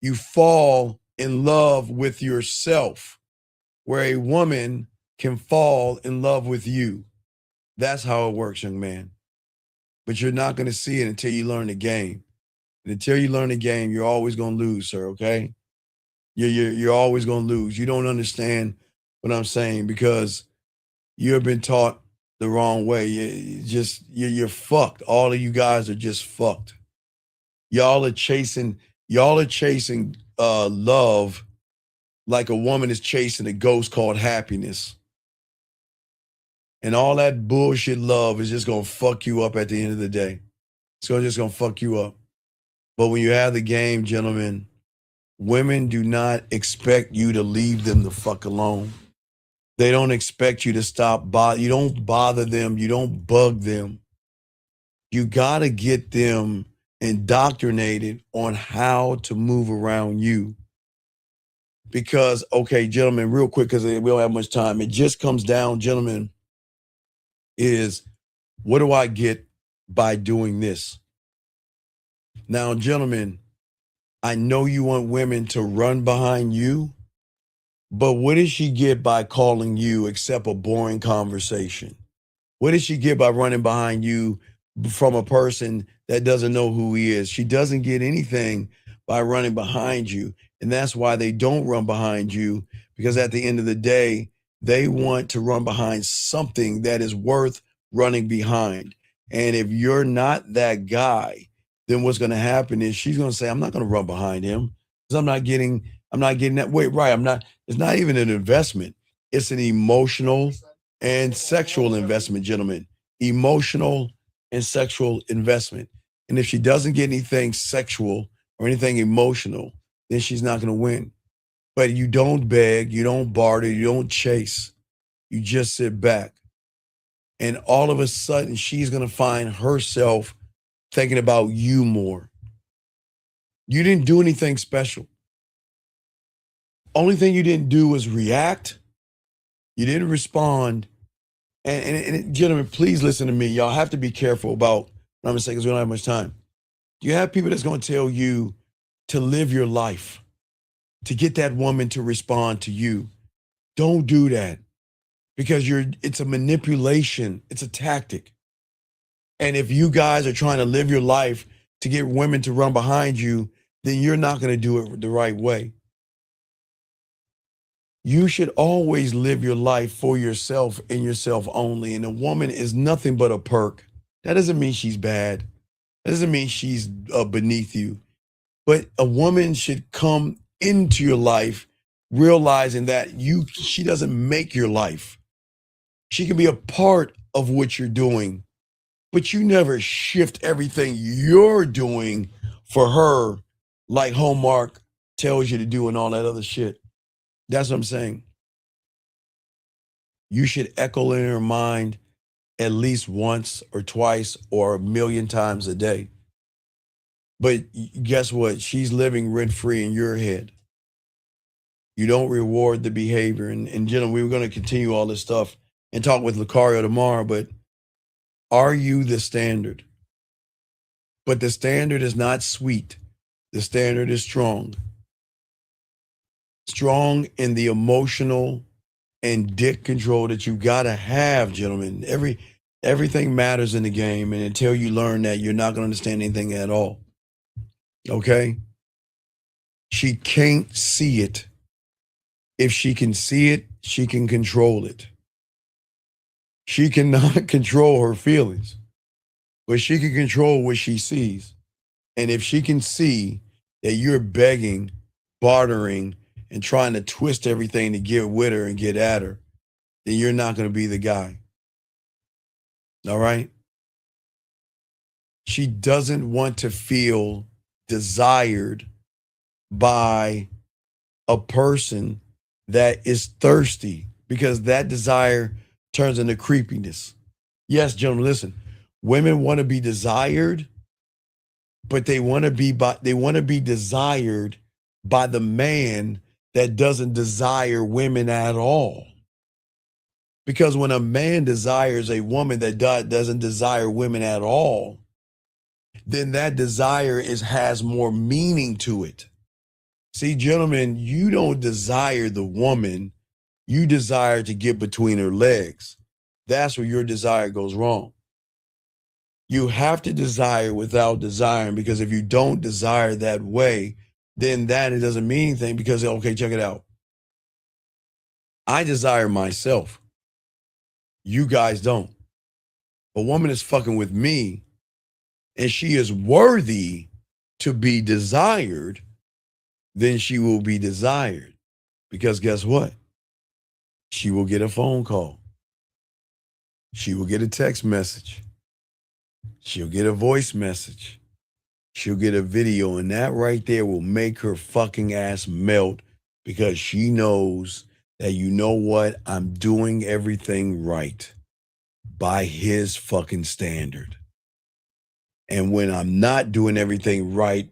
You fall in love with yourself, where a woman can fall in love with you. That's how it works, young man. But you're not going to see it until you learn the game. And until you learn the game, you're always going to lose, sir, okay? You're always going to lose. You don't understand what I'm saying because you have been taught the wrong way. You're fucked. All of you guys are just fucked. Y'all are chasing love like a woman is chasing a ghost called happiness. And all that bullshit love is just going to fuck you up at the end of the day. It's just going to fuck you up. But when you have the game, gentlemen, women do not expect you to leave them the fuck alone. They don't expect you to stop. You don't bother them. You don't bug them. You got to get them indoctrinated on how to move around you. Because, okay, gentlemen, real quick, because we don't have much time. It just comes down, gentlemen, is what do I get by doing this? Now, gentlemen, I know you want women to run behind you, but what does she get by calling you except a boring conversation? What does she get by running behind you from a person that doesn't know who he is? She doesn't get anything by running behind you. And that's why they don't run behind you, because at the end of the day, they want to run behind something that is worth running behind. And if you're not that guy, then what's going to happen is she's going to say, I'm not going to run behind him because I'm not getting that. Wait, right. It's not even an investment. It's an emotional and sexual investment, gentlemen. Emotional and sexual investment. And if she doesn't get anything sexual or anything emotional, then she's not going to win. But you don't beg, you don't barter, you don't chase. You just sit back. And all of a sudden, she's going to find herself thinking about you more. You didn't do anything special. Only thing you didn't do was react. You didn't respond. And gentlemen, please listen to me. Y'all have to be careful about what I'm going to say because we don't have much time. You have people that's going to tell you to live your life, to get that woman to respond to you. Don't do that because it's a manipulation. It's a tactic. And if you guys are trying to live your life to get women to run behind you, then you're not going to do it the right way. You should always live your life for yourself and yourself only. And a woman is nothing but a perk. That doesn't mean she's bad. That doesn't mean she's beneath you. But a woman should come into your life realizing that she doesn't make your life. She can be a part of what you're doing, but you never shift everything you're doing for her like Hallmark tells you to do and all that other shit. That's what I'm saying. You should echo in her mind at least once or twice or 1,000,000 times a day. But guess what? She's living rent-free in your head. You don't reward the behavior. And gentlemen, we were going to continue all this stuff and talk with Lucario tomorrow, but are you the standard? But the standard is not sweet. The standard is strong. strong in the emotional and dick control that you gotta have, gentlemen. Everything matters in the game, and until you learn that, you're not gonna understand anything at all. Okay? She can't see it. If she can see it, she can control it. She cannot control her feelings, but she can control what she sees. And if she can see that you're begging, bartering, and trying to twist everything to get with her and get at her, then you're not going to be the guy. All right? She doesn't want to feel desired by a person that is thirsty, because that desire turns into creepiness. Yes, gentlemen, listen. Women want to be desired, but they want to be desired by the man that doesn't desire women at all. Because when a man desires a woman that doesn't desire women at all, then that desire has more meaning to it. See, gentlemen, you don't desire the woman, you desire to get between her legs. That's where your desire goes wrong. You have to desire without desiring, because if you don't desire that way, then it doesn't mean anything, because, okay, check it out. I desire myself. You guys don't. A woman is fucking with me, and she is worthy to be desired, then she will be desired. Because guess what? She will get a phone call. She will get a text message. She'll get a voice message. She'll get a video, and that right there will make her fucking ass melt, because she knows that, you know what, I'm doing everything right by his fucking standard. And when I'm not doing everything right,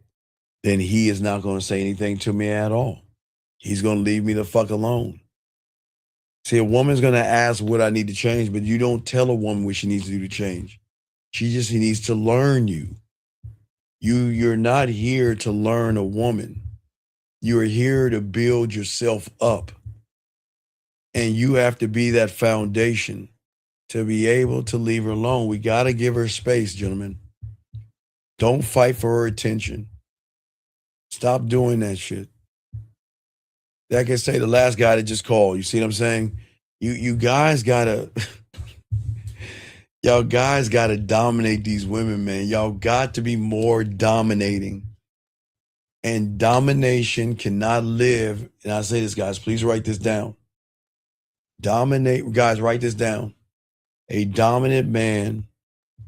then he is not going to say anything to me at all. He's going to leave me the fuck alone. See, a woman's going to ask what I need to change, but you don't tell a woman what she needs to do to change. She just needs to learn you. You're not here to learn a woman. You're here to build yourself up. And you have to be that foundation to be able to leave her alone. We got to give her space, gentlemen. Don't fight for her attention. Stop doing that shit. Like I say, the last guy that just called, you see what I'm saying? You guys gotta, y'all guys gotta dominate these women, man. Y'all got to be more dominating. And domination cannot live, and I say this, guys, please write this down. Guys, write this down. A dominant man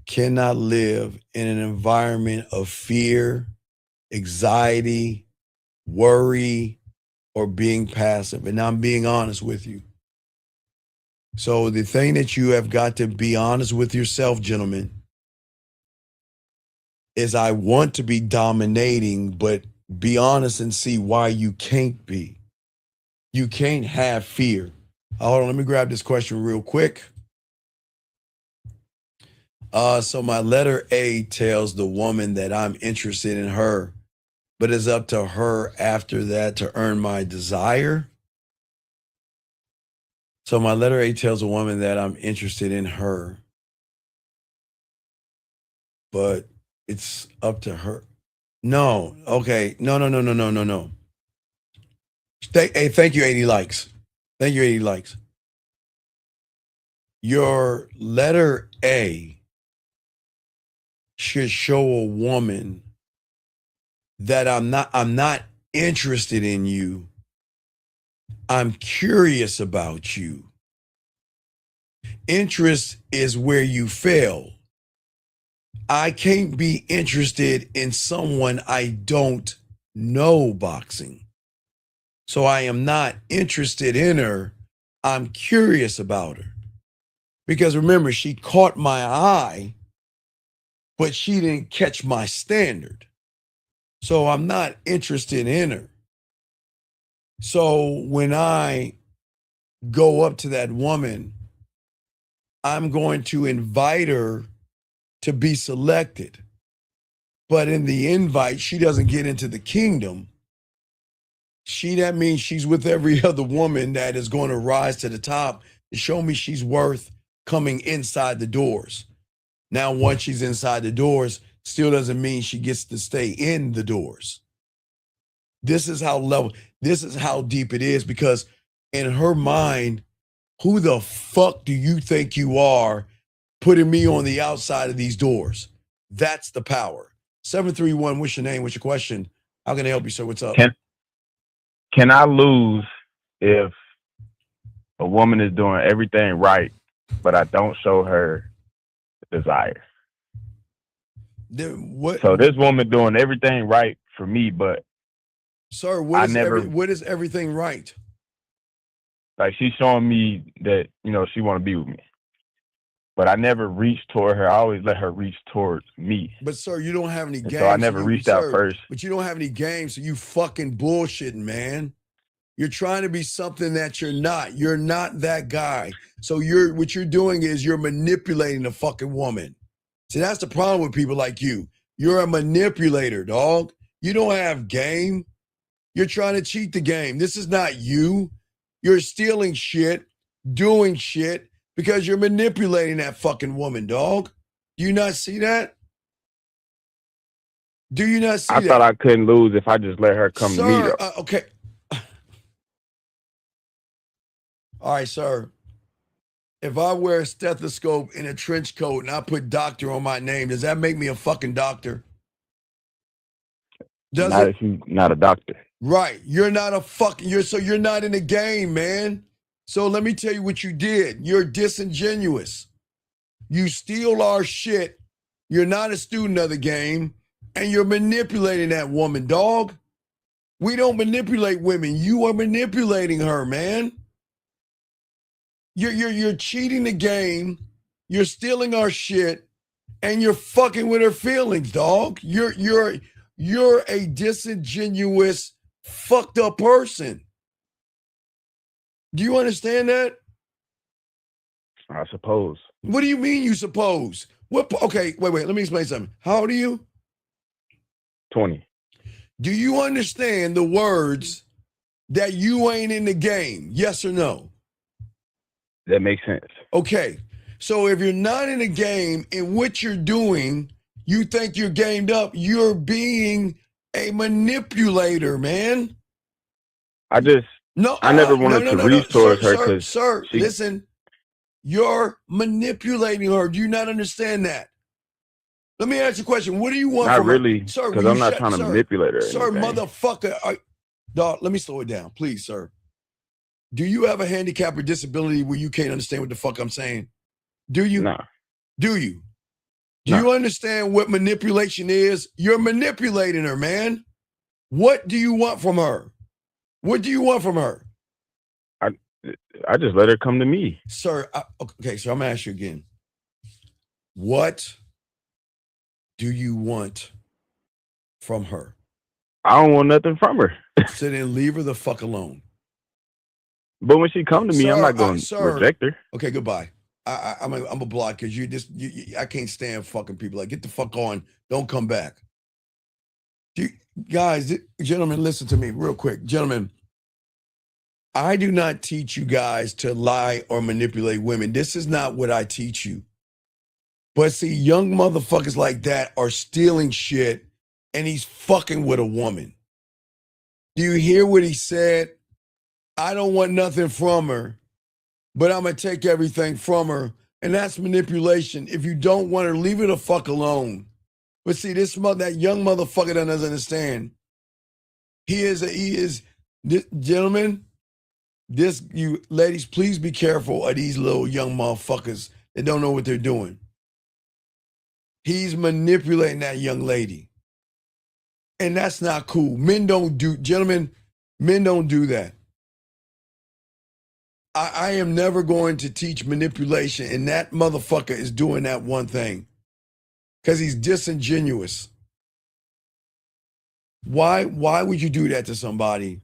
cannot live in an environment of fear, anxiety, worry, or being passive. And I'm being honest with you. So the thing that you have got to be honest with yourself, gentlemen, is I want to be dominating, but be honest and see why you can't be. You can't have fear. Hold on, let me grab this question real quick. So my letter A tells the woman that I'm interested in her, but it's up to her after that to earn my desire. So my letter A tells a woman that I'm interested in her, but it's up to her. No, okay. No. Hey, thank you, 80 likes. Thank you, 80 likes. Your letter A should show a woman that I'm not interested in you. I'm curious about you. Interest is where you fail. I can't be interested in someone I don't know boxing. So I am not interested in her. I'm curious about her. Because remember, she caught my eye, but she didn't catch my standard. So I'm not interested in her. So when I go up to that woman, I'm going to invite her to be selected. But in the invite, she doesn't get into the kingdom. that means she's with every other woman that is going to rise to the top to show me she's worth coming inside the doors. Now, once she's inside the doors, still doesn't mean she gets to stay in the doors. This is how deep it is, because in her mind, who the fuck do you think you are putting me on the outside of these doors? That's the power. 731, what's your name? What's your question? How can I help you, sir? What's up? Can I lose if a woman is doing everything right, but I don't show her desire? So this woman doing everything right for me, but sir, what is everything right? Like, she's showing me that, she want to be with me, but I never reach toward her. I always let her reach towards me. But sir, you don't have any games. So I never reached out first. But you don't have any games, so you fucking bullshitting, man. You're trying to be something that you're not. You're not that guy. So what you're doing is you're manipulating a fucking woman. See, that's the problem with people like you. You're a manipulator, dog. You don't have game. You're trying to cheat the game. This is not you. You're stealing shit, doing shit, because you're manipulating that fucking woman, dog. Do you not see that? Do you not see that? I thought I couldn't lose if I just let her come to me, though. Okay. All right, sir. If I wear a stethoscope in a trench coat and I put doctor on my name, does that make me a fucking doctor? Not if you're not a doctor. Right. You're not a fucking, you're not in the game, man. So let me tell you what you did. You're disingenuous. You steal our shit. You're not a student of the game, and you're manipulating that woman, dog. We don't manipulate women. You are manipulating her, man. You're cheating the game. You're stealing our shit, and you're fucking with her feelings, dog. You're a disingenuous, fucked up person. Do you understand that? I suppose. What do you mean you suppose? Okay, wait, let me explain something. How old are you? 20. Do you understand the words that you ain't in the game? Yes or no? That makes sense. Okay, so if you're not in the game in what you're doing, you think you're gamed up, you're being a manipulator, man. I never wanted to reach towards her because Sir, listen, you're manipulating her. Do you not understand that? Let me ask you a question. What do you want not from really, her? Sir, because I'm not trying to manipulate her. Sir, motherfucker. Dog, let me slow it down, please, sir. Do you have a handicap or disability where you can't understand what the fuck I'm saying? Do you? No. Do you? Do you understand what manipulation is? You're manipulating her, man. What do you want from her? What do you want from her? I just let her come to me. Sir, okay, so I'm going to ask you again. What do you want from her? I don't want nothing from her. So then leave her the fuck alone. But when she come to me, I'm not going to reject her. Okay, goodbye. I'm a block because I can't stand fucking people. Like, get the fuck on. Don't come back. Gentlemen, listen to me real quick. Gentlemen, I do not teach you guys to lie or manipulate women. This is not what I teach you. But see, young motherfuckers like that are stealing shit, and he's fucking with a woman. Do you hear what he said? I don't want nothing from her, but I'm going to take everything from her. And that's manipulation. If you don't want her, leave her the fuck alone. But see, that young motherfucker that doesn't understand. Gentlemen, you ladies, please be careful of these little young motherfuckers that don't know what they're doing. He's manipulating that young lady. And that's not cool. Men don't do that. I am never going to teach manipulation, and that motherfucker is doing that one thing because he's disingenuous. Why would you do that to somebody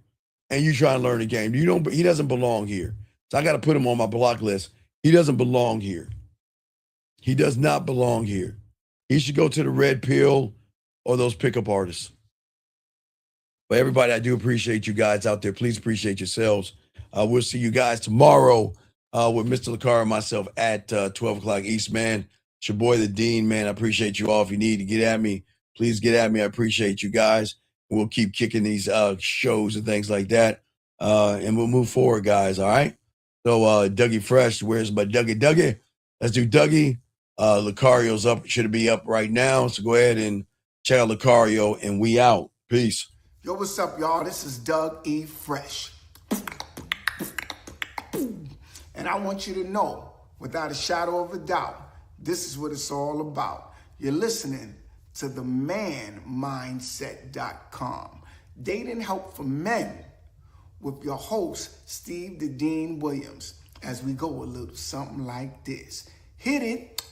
and you try and learn the game? He doesn't belong here. So I got to put him on my block list. He doesn't belong here. He does not belong here. He should go to the Red Pill or those pickup artists. But everybody, I do appreciate you guys out there. Please appreciate yourselves. We'll see you guys tomorrow with Mr. LaCar and myself at 12 o'clock East, man. It's your boy, the Dean, man. I appreciate you all. If you need to get at me, please get at me. I appreciate you guys. We'll keep kicking these shows and things like that. And we'll move forward, guys, all right? So Dougie Fresh, where's my Dougie? Let's do Dougie. Lucario's up, should be up right now. So go ahead and check out Lucario, and we out. Peace. Yo, what's up, y'all? This is Doug E. Fresh. And I want you to know, without a shadow of a doubt, this is what it's all about. You're listening to themanmindset.com. Dating help for men with your host, Steve the Dean Williams, as we go a little something like this. Hit it.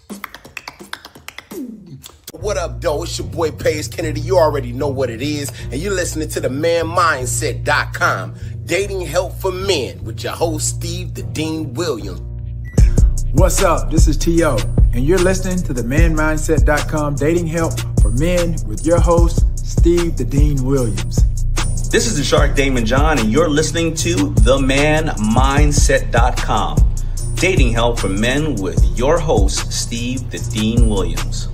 What up, though? It's your boy, Paige Kennedy. You already know what it is. And you're listening to themanmindset.com. Dating help for men with your host, Steve the Dean Williams. What's up? This is T.O. And you're listening to themanmindset.com. Dating help for men with your host, Steve the Dean Williams. This is the Shark Damon John, and you're listening to themanmindset.com. Dating help for men with your host, Steve the Dean Williams.